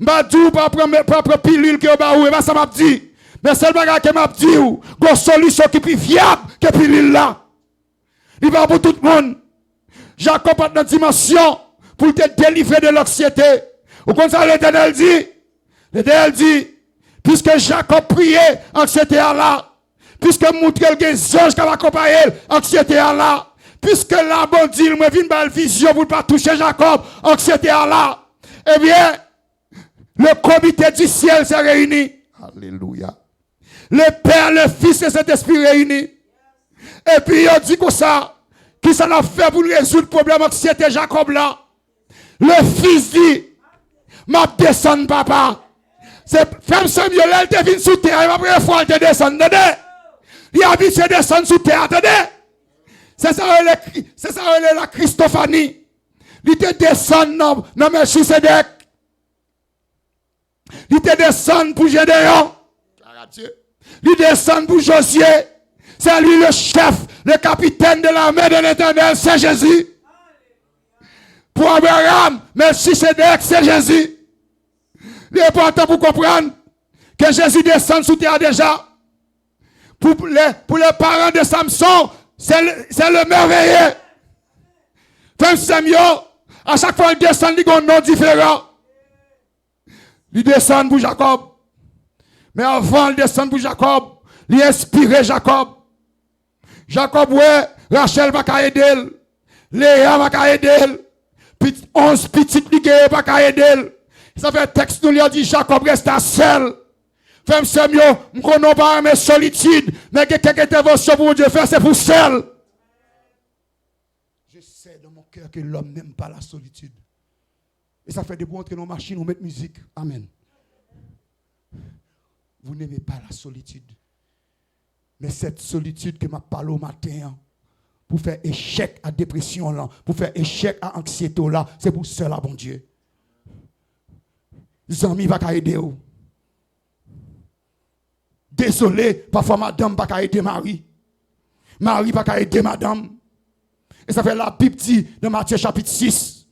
Je ne dis pas prendre pilule que vous avez, ça m'a dit. Mais c'est le bagage que m'a dit, il y a une solution qui est plus fiable que pilule là. Il va pour tout le monde. Jacob a dans dimension pour te délivrer de l'anxiété. Ou comme ça l'Éternel dit, puisque Jacob priait, anxiété à là. Puisque montrer que les anges qui accompagné, anxiété à là. Puisque la bon dit, il me vient une vision pour ne pas toucher Jacob, anxiété à là. Eh bien, le comité du ciel s'est réuni. Alléluia. Le Père, le Fils et Saint-Esprit réunis. Et puis, il dit comme ça, qui ça l'a fait pour résoudre le problème anxiété Jacob là. Le Fils dit, m'a descend papa. C'est femme Samuel, elle te vient sous terre, la première fois elle te descend, attendez. Il a dit, se descendre sous terre, attendez. C'est ça, la Christophanie. Il te descend dans Melchisedec. Il te descend pour Gédéon. Il descend pour Josué. C'est lui le chef, le capitaine de l'armée de l'Éternel, c'est Jésus. Pour Abraham, Melchisedec, c'est Jésus. Il est important pour comprendre que Jésus descend sous terre déjà. Pour les parents de Samson, c'est le merveilleux. Frère Samuel, à chaque fois il descend, il a un nom différent. Il descend pour Jacob. Mais avant de descendre pour Jacob, il inspire Jacob. Jacob, ouais, Rachel va aider. Léa va aider. 11 petites ligues va aider. Ça fait texte nous lui a dit Jacob reste seul. Femme Samuel, nous ne connaissons pas mais solitude. Mais que quelques interventions pour Dieu faire, c'est pour seul. Je sais dans mon cœur que l'homme n'aime pas la solitude. Et ça fait des bons entrer dans nos machines, on met musique. Amen. Vous n'aimez pas la solitude. Mais cette solitude que m'a parlé au matin, pour faire échec à dépression là, pour faire échec à anxiété là, c'est pour cela, bon Dieu. Les amis va pas aider. Désolé, parfois madame va pas aider Marie. Marie va pas aider madame. Et ça fait la Bible dit dans Matthieu chapitre 6.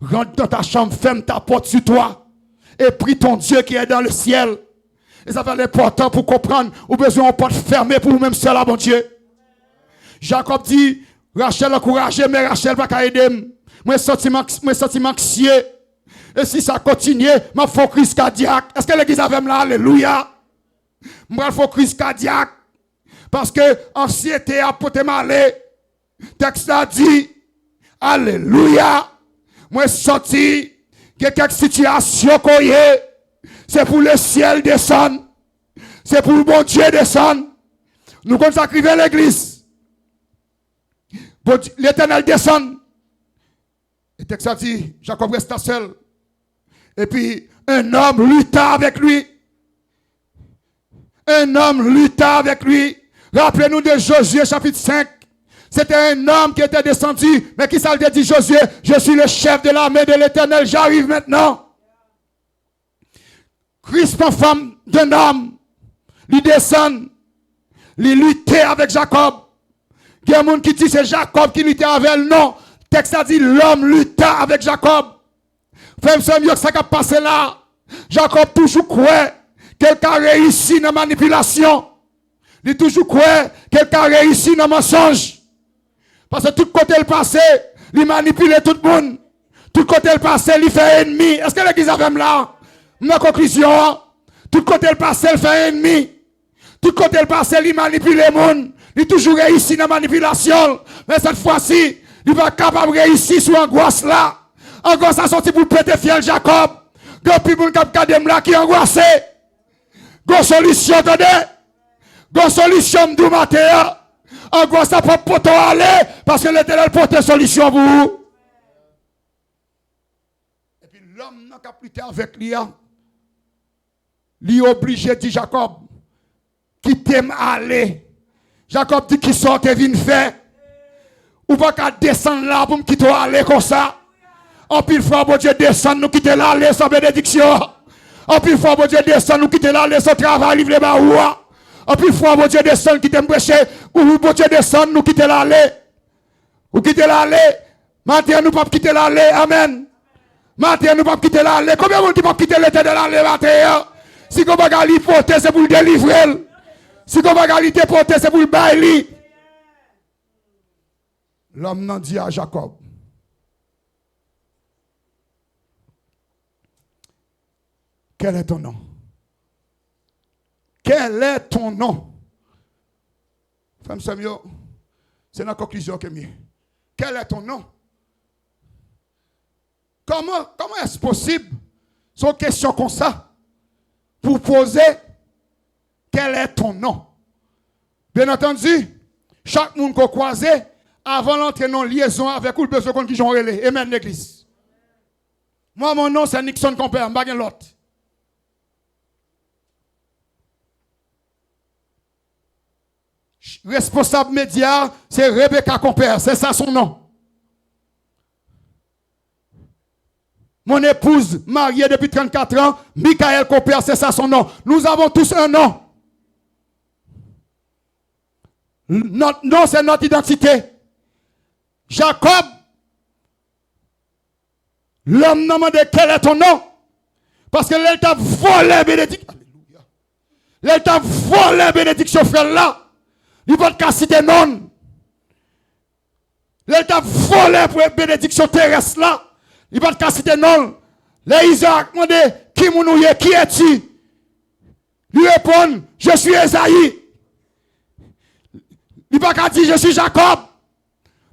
Rentre dans ta chambre, ferme ta porte sur toi et prie ton Dieu qui est dans le ciel. Et ça fait l'important pour comprendre ou besoin de porte fermée pour vous-même seul, bon Dieu. Jacob dit, Rachel encouragé, mais Rachel va pas aider. Moi, sentiment anxieux. Et si ça continue, ma faut crise cardiaque. Est-ce que l'église avait là? Alléluia. Moi, faut crise cardiaque. Parce que anxiété a porté malé. Texte a dit, alléluia. Moi, senti que quelques situations qu'on y est. C'est pour le ciel descendre. C'est pour le bon Dieu descendre. Nous consacrons l'église. L'Éternel descend. Et texte a dit, Jacob resta seul. Et puis, un homme lutta avec lui. Un homme lutta avec lui. Rappelez-nous de Josué chapitre 5. C'était un homme qui était descendu. Mais qui s'est dit Josué, je suis le chef de l'armée de l'Éternel. J'arrive maintenant. Christ en femme d'un homme, il descend, il lutte avec Jacob. Il y a un monde qui dit c'est Jacob qui luttait avec lui. Non, le texte a dit l'homme lutta avec Jacob. Frère Samuel, ça qui a passé là. Jacob toujours croit quelqu'un a réussi dans la manipulation. Il toujours croit quelqu'un a réussi dans le mensonge. Parce que tout côté le passé, il manipulait tout le monde. Tout côté le passé, il fait ennemi. Est-ce que l'église a même là? Ma conclusion, tout côté le passé, il fait ennemi. Tout côté le passé, il manipule les gens. Il toujours réussi dans la manipulation. Mais cette fois-ci, il va capable de réussir sur l'angoisse là. Angoisse a sorti pour péter fiel Jacob. Depuis mon cap cadem là qui est angoissé. Go solution, attendez. Gon solution du matin. En gros, ça peut pas aller parce que l'Éternel porte solution pour vous. Et puis l'homme n'a qu'à plus tard avec lui. Il est obligé, dit Jacob, qui t'aime aller. Jacob dit qui sort et vient faire. Ou pas qu'à descendre là pour me quitter aller comme ça. En plus, fois, bon Dieu, descend, nous quitter là, aller sans bénédiction. En plus, fois, bon Dieu, descend, nous quitter là, aller sans travail, livre les baoua. En plus, fois, bon Dieu, descend, quitter me prêcher. Ou bon Dieu, descend, nous quitter là, aller. Ou quitter là, aller. Maintenant, nous pas quitter là, aller. Amen. Maintenant, nous pas quitter là, aller. Combien de monde qui pas quitter l'Éternel là, aller, maintenant? Si vous ne pouvez pas porter, c'est pour le délivrer. Si vous ne pouvez pas porter, c'est pour le bailler. L'homme n'a dit à Jacob, quel est ton nom? Quel est ton nom? Femme Samuel, c'est la conclusion que j'ai. Quel est ton nom? Comment est-ce possible, c'est une question comme ça, pour poser quel est ton nom? Bien entendu, chaque monde qu'on croise, avant d'entrer dans liaison avec ou le besoin qu'on qui j'en relais. Amen l'église. Moi, mon nom, c'est Nixon Compère, je ne l'autre. Responsable média, c'est Rebecca Compère, c'est ça son nom. Mon épouse, mariée depuis 34 ans, Michael Compère, c'est ça son nom. Nous avons tous un nom. Notre nom, c'est notre identité. Jacob, l'homme n'a demandé quel est ton nom. Parce que l'elle t'a volé bénédiction. Alléluia. L'elle t'a volé bénédiction, frère là. Il va te citer non. L'elle t'a volé pour bénédiction terrestre là. Il va te citer non. Les Isaac demandé qui mounouye, qui es-tu? Lui répond, je suis Esaïe. Il va pas dire je suis Jacob.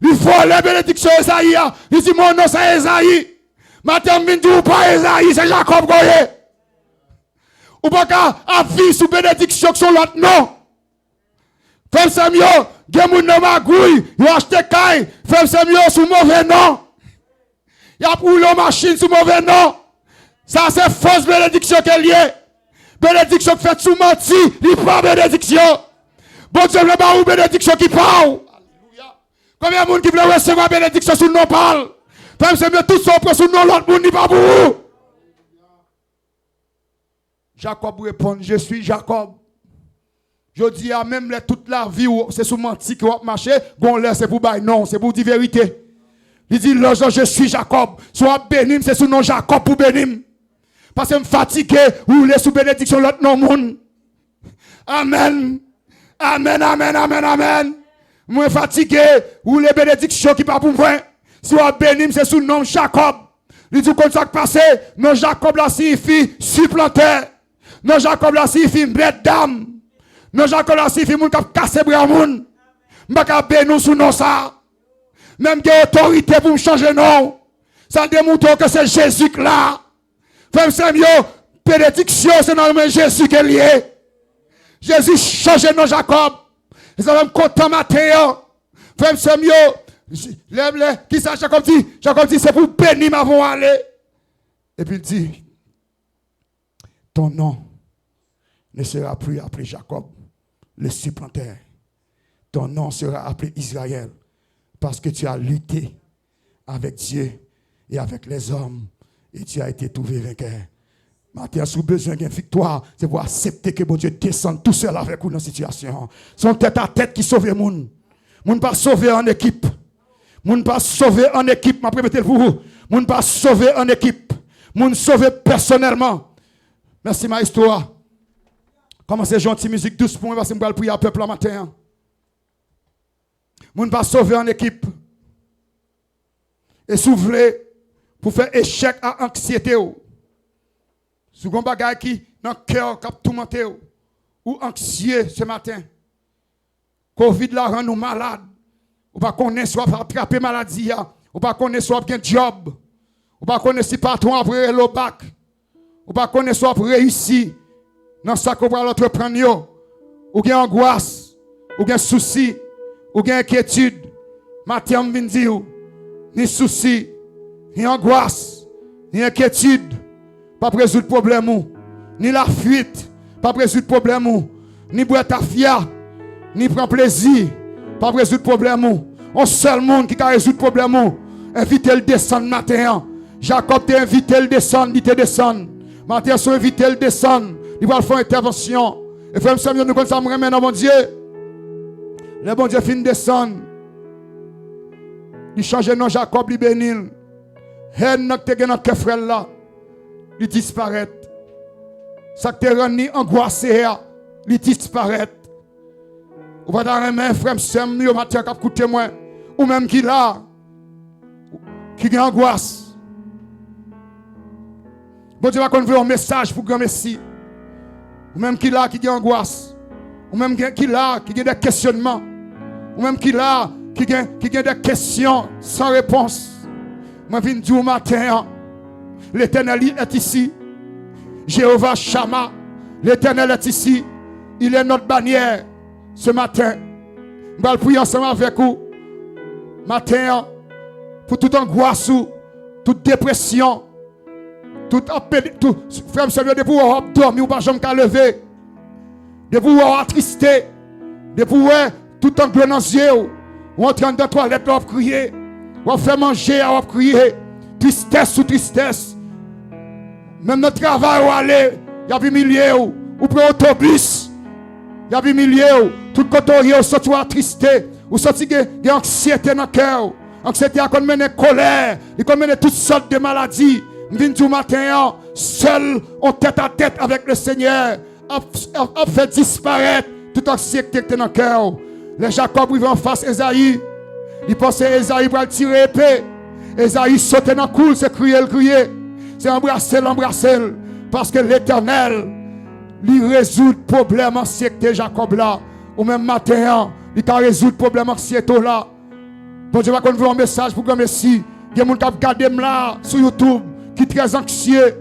Il faut les bénédictions Esaïe. Il dit mon nom c'est Esaïe. Matin dit ou pas Esaïe, c'est Jacob Goye. Ou pas qu'à vie sous bénédiction sur l'autre nom. Femme Samuel, Gemoun de Magouille, il a acheté Kaye. Femme Samuel sous mauvais nom. Il a roulé la machine sous mauvais nom. Ça c'est fausse bénédiction qu'elle y est. Bénédiction faite sous menti, il pas bénédiction. Bon Dieu, le pas ou bénédiction qui parle. Combien de monde qui veut recevoir bénédiction sous le nom parle? Femme Samuel, tout ça sous le nom l'autre monde, il pas pour vous. Jacob répond, je suis Jacob. Je dis à même toute la vie, c'est sous menti que vous marchez, bon là c'est pour bailler, non, c'est pour dire vérité. Il dit, là, je suis Jacob. Soit bénim, c'est sous nom Jacob pour bénim. Parce que je suis fatigué, ou les sous bénédiction l'autre non monde. Amen. Amen, amen, amen, amen. Moi fatigué, ou les bénédictions qui pas pour moi. Soit bénim, c'est sous nom Jacob. Il dit, comme ça qui passe, non Jacob là signifie supplanteur. Non Jacob là signifie bête dame. Non Jacob là signifie moun qui casse bras moun. M'pa bénou sous nom ça. Même qui a autorité pour me changer nom. Ça démontre que c'est Jésus là. Femme Samuel, bénédiction, c'est dans le nom de Jésus qui est lié. Jésus change nom Jacob. Et ça va me content matin. Femme Samuel, qui ça Jacob dit? Jacob dit, c'est pour bénir avant aller. Et puis il dit, ton nom ne sera plus appelé Jacob, le supplanteur. Ton nom sera appelé Israël. Parce que tu as lutté avec Dieu et avec les hommes et tu as été trouvé vainqueur. Maintenant, si vous avez besoin d'une victoire, c'est pour accepter que bon Dieu descende tout seul avec vous dans la situation. Son tête à tête qui sauve le monde. Moun pas sauver en équipe. Moun pas sauver en équipe. Je répéter pour vous. Moun pas sauver en équipe. Moun sauver personnellement. Merci ma histoire. Comment c'est gentil musique douce pour moi parce que je vais prier à peuple le matin. Moun pas sauver en équipe. Et souffler pour faire échec à anxiété. Si vous avez un qui dans le cœur qui a tout monté ou anxieux ce matin. Covid la rend nous malades. Ou pas connaître soit attraper maladie. Ou pas connaître soit bien job. Ou pas connaître si patron après le bac. Ou pas connaître soit réussir dans ça qu'on va l'entreprendre. ou gen angoisse, ou gen souci, ou gen inquiétude, matin je viens dire, ni souci, ni angoisse, ni inquiétude, pas résoudre problème ou, ni la fuite, pas résoudre problème ou, ni boire ta fia, ni prendre plaisir, pas résoudre problème ou. Un seul monde qui a résoudre problème ou, invitez le descendre matin. Jacob t'a invité le descendre, il te descendre. Matin, sont invité le descendre, il va faire une intervention. Et frère, nous nous sommes remis dans mon Dieu. Le bon Dieu finit descendre. Il change nom Jacob, il bénit. Enoch te gen notre frère là, il disparaît. Ça te rend ni angoissé, il disparaît. Ou pas dans les mains, frère, Sam, yo matin k'ap koute moi, ou même qui là, qui a angoisse. Bon Dieu va conduire un message pour grand Messie. Ou même qui là, qui a angoisse. Ou même qui là, qui a des questionnements. Ou même qui là, qui a des questions sans réponse. Moi, je viens dire au matin, l'Éternel est ici. Jéhovah Shammah, l'Éternel est ici. Il est notre bannière ce matin. Je vais prier ensemble avec vous. Matin, pour toute angoisse, toute dépression, tout frère, c'est de pouvoir dormir ou pas jamais qu'à lever, de pouvoir attristé, de pouvoir tout en dans les yeux, ou en train de toilette, ou crier, ou faire manger, ou crier, tristesse ou tristesse. Même notre travail, ou aller, il y a des milliers, ou prendre autobus, il y a des milliers, tout côté, ou sorti attristé, ou sorti de anxiété dans le cœur, anxiété à mener colère, il mène toutes sortes de maladies. Viens tout matin, seul en tête à tête avec le Seigneur, a fait disparaître toute anxiété qui est dans le cœur. Les Jacob arrivent en face d'Esaïe. Il pensait Esaïe pour tirer épée. Esaïe sautait dans le cou, c'est crier, c'est embrasser. Parce que l'Éternel, lui résout le problème anxiété Jacob là. Ou même matin, il a résoudre le problème anxiété là. Bon Dieu va conduire un message pour grand Messie. Il y a des gens qui regardent là sur YouTube. Qui est très anxieux.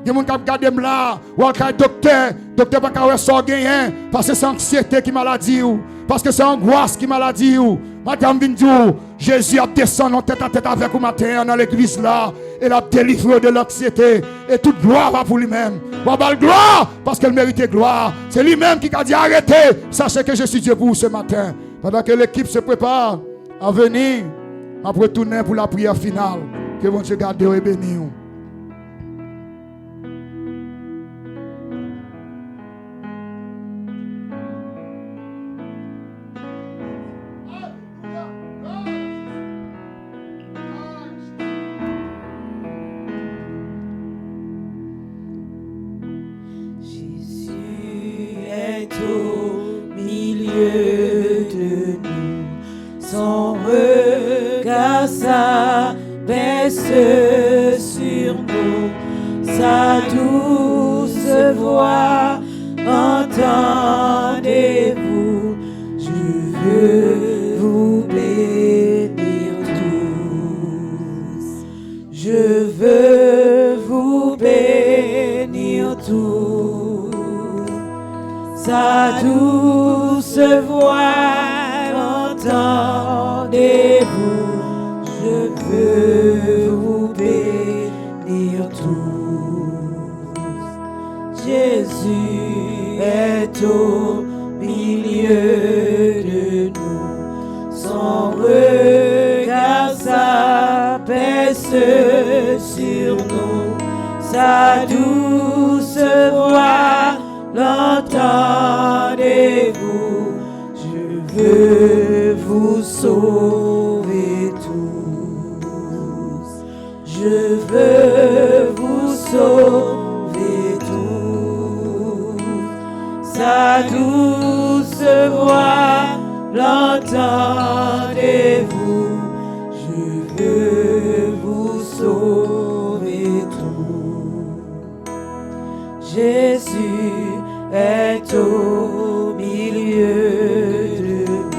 Il y a des gens qui regardent là, ou un docteur pas qu'à ça gagner parce que c'est anxiété qui maladie ou parce que c'est angoisse qui maladie ou. Madame Vindou, Jésus a descendu en tête à tête avec vous matin dans l'église là et l'a délivré de l'anxiété et toute gloire va pour lui-même. On va gloire parce qu'elle méritait gloire. C'est lui-même qui a dit arrêtez, sachez que je suis Dieu pour vous ce matin. Pendant que l'équipe se prépare à venir, à retourner pour la prière finale. Que bon Dieu garde et bénisse. Au milieu de nous, son regard s'abaisse sur nous, sa douce voix entendez-vous, je veux vous bénir tous, je veux vous bénir tous. Sa douce voix entendez-vous, je veux vous bénir tous. Jésus est au milieu de nous, son regard s'abaisse sur nous, sa douce voix l'entendez-vous, je veux vous sauver tous, je veux vous sauver tous, sa douce voix l'entendez-vous, je veux vous sauver tous. Jésus est au milieu de nous,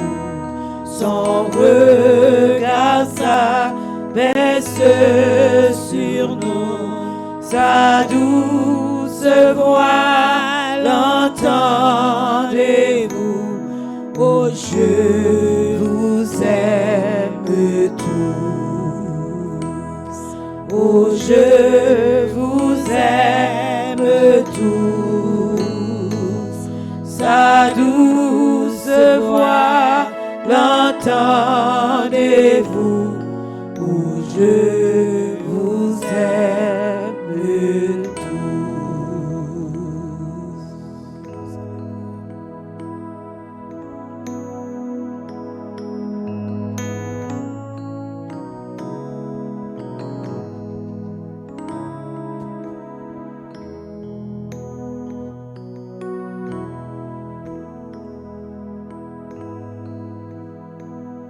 son regard s'abaisse sur nous, sa douce voix l'entendez-vous, je vous aime tous. Oh, je vous aime tous. Sa douce voix, l'entendez-vous? Oh, je vous aime tous.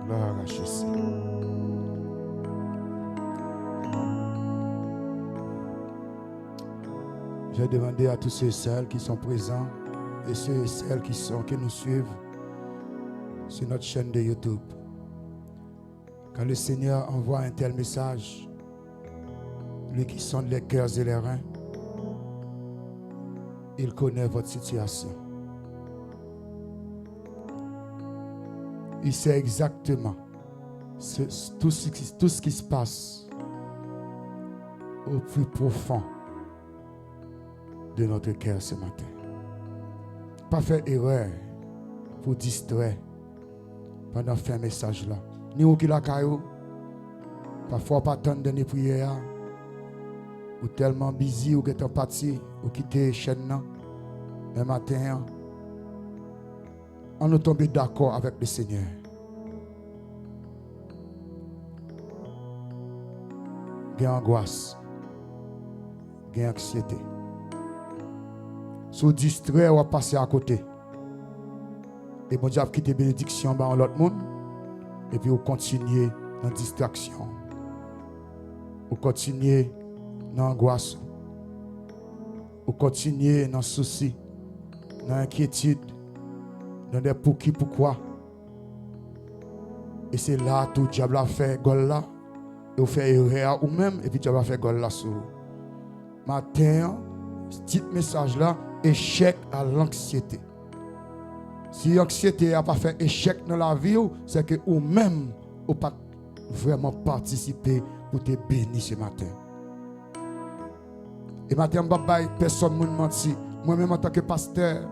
Gloire à Jésus. J'ai demandé à tous ceux et celles qui sont présents et ceux et celles qui nous suivent sur notre chaîne de YouTube. Quand le Seigneur envoie un tel message, lui qui sonde les cœurs et les reins, il connaît votre situation. Il sait exactement tout ce qui se passe au plus profond de notre cœur ce matin. Pas faire erreur pour distraire pendant faire un message là. Ni ou qui la caillou, parfois pas attendre de prières, ou tellement busy ou qui est parti, ou quitter chaîne là, un matin, on nous tombe d'accord avec le Seigneur. Il y a angoisse, il y a anxiété. Si vous distrayez, vous passez à côté. Et bon Dieu a quitté bénédiction dans l'autre monde. Et puis vous continuez dans la distraction. Vous continuez dans l'angoisse. Vous continuez dans le souci, dans l'inquiétude, dans des pour qui, pourquoi. Et c'est là tout le diable a fait gol là. Et vous faites erreur ou même, et puis le diable a fait gol là sur vous. Matin, ce petit message là, échec à l'anxiété. Si l'anxiété n'a pas fait échec dans la vie, c'est que vous-même, vous n'avez pas vraiment participé pour te bénir ce matin. Et matin, personne ne m'a menti. Moi-même, en tant que pasteur,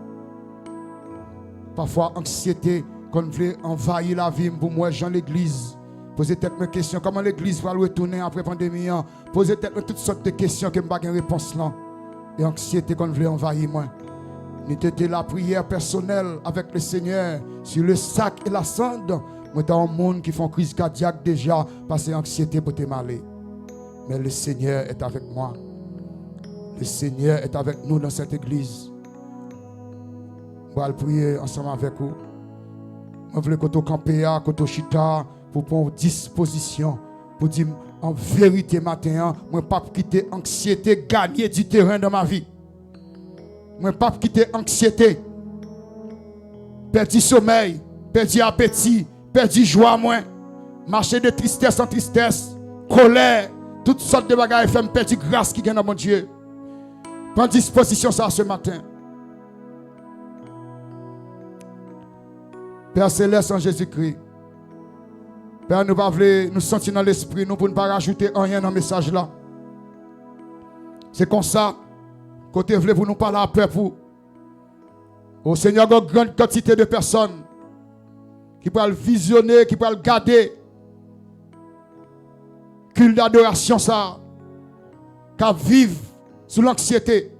parfois, anxiété, quand on veut envahir la vie, pour moi, dans l'église, poser peut-être mes questions, comment l'église va retourner après la pandémie, poser peut-être toutes sortes de questions que je n'ai pas de réponse là. Et anxiété, quand on veut envahir moi. C'était la prière personnelle avec le Seigneur sur le sac et la cendre. Moi, dans un monde qui font crise cardiaque déjà, passer anxiété pour te maler. Mais le Seigneur est avec moi. Le Seigneur est avec nous dans cette église. On va prier ensemble avec vous. On veut que tu campes, que tu chita pour prendre disposition, pour dire en vérité matin, moi pas quitter anxiété, gagner du terrain dans ma vie. Moi pas quitter anxiété, perdre sommeil, perdre appétit, perdre joie moi, marcher de tristesse en tristesse, colère, toutes sortes de bagages faire me perdre grâce qui gagne dans mon Dieu. Prends disposition ça ce matin. Père Céleste en Jésus-Christ. Père, nous ne nous sentir dans l'esprit, nous pour ne pas rajouter rien dans le message là. C'est comme ça, côté voulez vous nous parler à peur pour. Au Seigneur, il y a une grande quantité de personnes qui peuvent visionner, qui peuvent garder. Culte d'adoration ça. Qui vivent sous l'anxiété.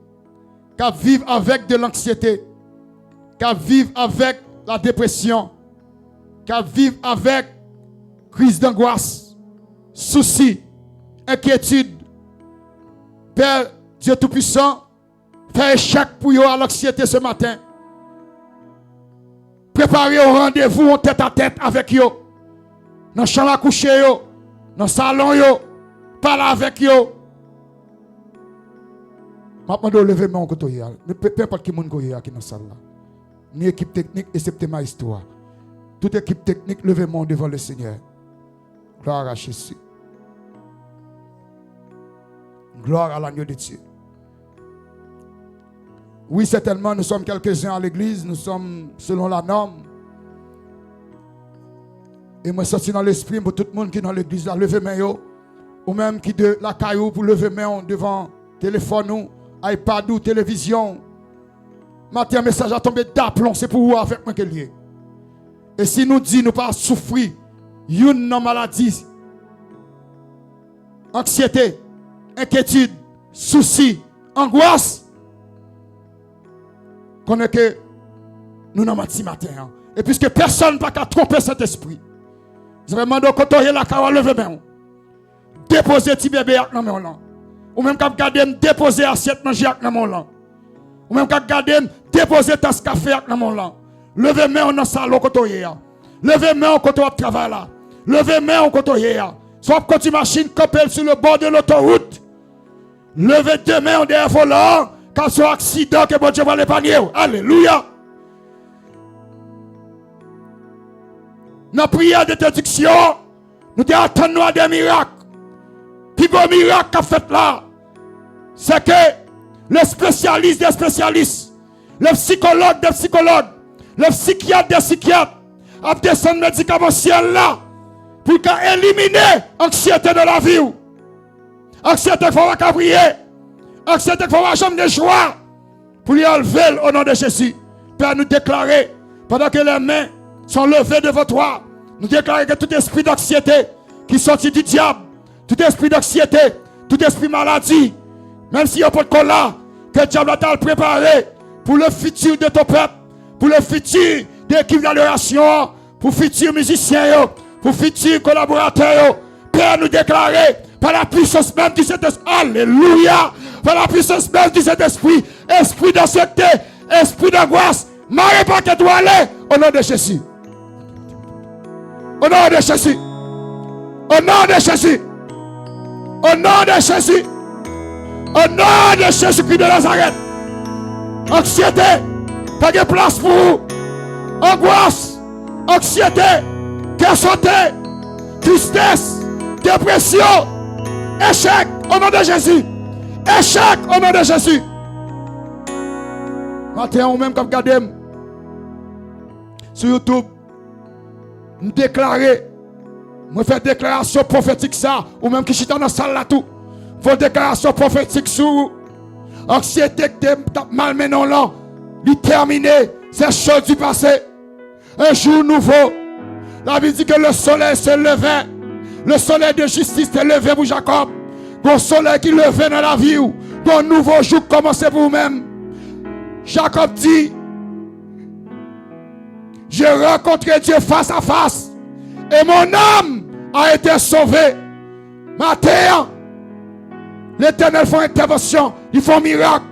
Qui vivent avec de l'anxiété. Qui vivent avec la dépression. Qui vivent avec crise d'angoisse, soucis, inquiétude. Père Dieu Tout-Puissant, fais échec pour eux à l'anxiété ce matin. Préparez au rendez-vous en tête à tête avec eux. Dans la chambre à coucher, dans le salon, parlez avec eux. Maintenant, je lève mon côté. Peu importe qui est qui est dans la salle. Ni équipe technique, excepté ma histoire. Toute équipe technique, levez-moi devant le Seigneur. Gloire à Jésus. Gloire à l'agneau de Dieu. Oui, certainement, nous sommes quelques-uns à l'église, nous sommes selon la norme. Et moi, sorti dans l'esprit pour tout le monde qui est dans l'église, là, levez main, ou même qui de la caillou pour lever main devant téléphone, ou iPad ou télévision. Matin, un message a tombé d'aplomb, c'est pour vous avec moi qu'il y est. Et si nous disons, nous pas souffrir, une maladie, anxiété, inquiétude, souci, angoisse, qu'on est que nous n'avons pas matin. Hein. Et puisque personne n'a pas tromper cet esprit, vraiment, donc, quand on est là, quand on lève main, déposer petit bébé avec la main là. Ou même quand garder déposer assiette manger avec la main là. Ou même quand garder déposer tasse café avec la main là. Levez main dans salon quand on est là. Levez main quand on travaille là. Levez main quand on est là. Soit quand tu machine capelle sur le bord de l'autoroute. Levez deux mains derrière volant quand c'est un accident que bon Dieu va l'épargner. Alléluia. Dans la prière d'interdiction, nous attendons à des miracles. Puis le miracle qu'a fait là, c'est que les spécialistes des spécialistes, les psychologues des psychologues, les psychiatres des psychiatres, ont descendu médicamentiel là pour éliminer l'anxiété de la vie. Anxiété qu'il faut pas prier, anxiété qu'il faut pas jamais de joie pour lui enlever au nom de Jésus. Père, nous déclarer, pendant que les mains sont levées devant toi, nous déclarer que tout esprit d'anxiété qui sortit du diable, tout esprit d'anxiété, tout esprit maladie, même s'il n'y a pas de là, que le diable a préparé pour le futur de ton peuple, pour le futur de l'équipe d'adoration, pour le futur musicien, pour le futur collaborateur. Père, nous déclarer par la puissance même du Saint-Esprit, alléluia, par la puissance même du Saint-Esprit, esprit d'anxiété, esprit d'angoisse, marre pas que tu dois aller au nom de Jésus. Au nom de Jésus. Au nom de Jésus. Au nom de Jésus. Au nom de Jésus-Christ de Nazareth. Anxiété, pas de place pour vous. Angoisse, anxiété, santé, tristesse, dépression, échec au nom de Jésus. Échec au nom de Jésus. Matin, ou même comme regardez sur YouTube, nous déclarer. Moi faire déclaration prophétique ça, ou même qui chita dans la salle là tout. Faut déclaration prophétique sur anxiété que t'as mal maintenant là, lui terminer, c'est chose du passé. Un jour nouveau. La Bible dit que le soleil s'est levé. Le soleil de justice s'est levé pour Jacob. Le soleil qui levait dans la vie. Un nouveau jour commence pour vous-même. Jacob dit, j'ai rencontré Dieu face à face. Et mon âme a été sauvée. Matin, l'Éternel fait intervention. Il fait un miracle.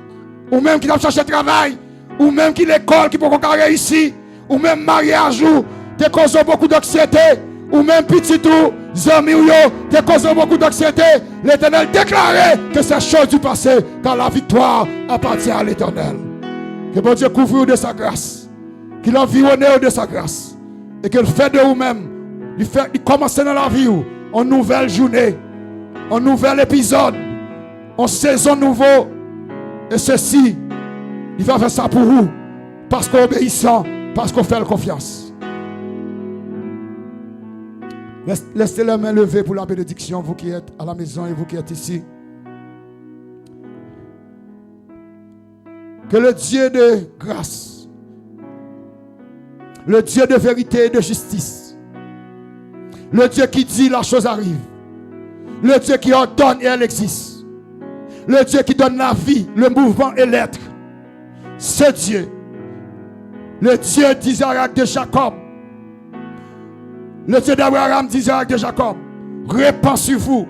Ou même qui a cherché travail. Ou même qui l'école qui peut réussir. Ou même mariage ou te cause beaucoup d'anxiété. Ou même petit tout, zami ou yo, te cause beaucoup d'anxiété. L'Éternel déclarait que c'est chose du passé. Car la victoire appartient à l'Éternel. Que bon Dieu couvre de sa grâce. Qu'il environne de sa grâce. Et qu'il fait de vous-même. Il commence dans la vie en nouvelle journée. En nouvel épisode. En saison nouveau. Et ceci, il va faire ça pour vous. Parce qu'on obéissant. Parce qu'on fait confiance. Laissez les mains levées pour la bénédiction, vous qui êtes à la maison et vous qui êtes ici. Que le Dieu de grâce, le Dieu de vérité et de justice, le Dieu qui dit la chose arrive, le Dieu qui ordonne et elle existe, le Dieu qui donne la vie, le mouvement et l'être, ce Dieu, le Dieu d'Isaac de Jacob, le Dieu d'Abraham, d'Isaac de Jacob, répand sur vous,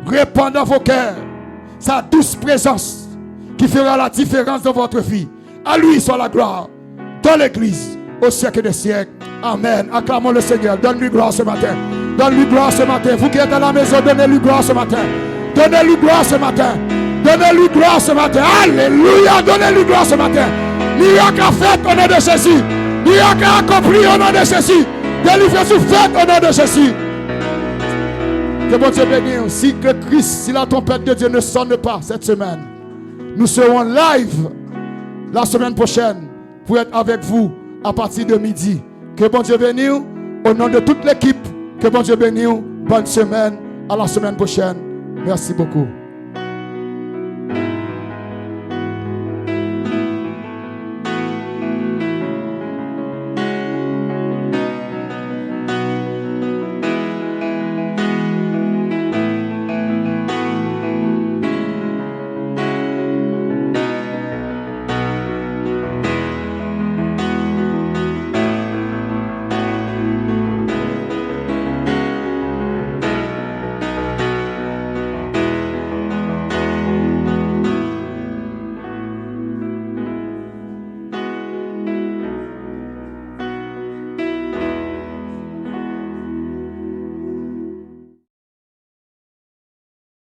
répand dans vos cœurs sa douce présence qui fera la différence dans votre vie. À lui soit la gloire dans l'église au siècle des siècles. Amen. Acclamons le Seigneur. Donne-lui gloire ce matin. Donne-lui gloire ce matin. Vous qui êtes à la maison, donnez-lui gloire ce matin. Donnez-lui gloire ce matin. Donnez-lui gloire ce matin. Alléluia. Donnez-lui gloire ce matin. Miracle a fait au nom de Jésus. Miracle a accompli au nom de Jésus. Délivrance faite au nom de Jésus. Que bon Dieu bénisse. Si que Christ, si la trompette de Dieu ne sonne pas cette semaine, nous serons live la semaine prochaine pour être avec vous à partir de midi. Que bon Dieu bénisse au nom de toute l'équipe Que bon Dieu bénisse. Bonne semaine. À la semaine prochaine. Merci beaucoup.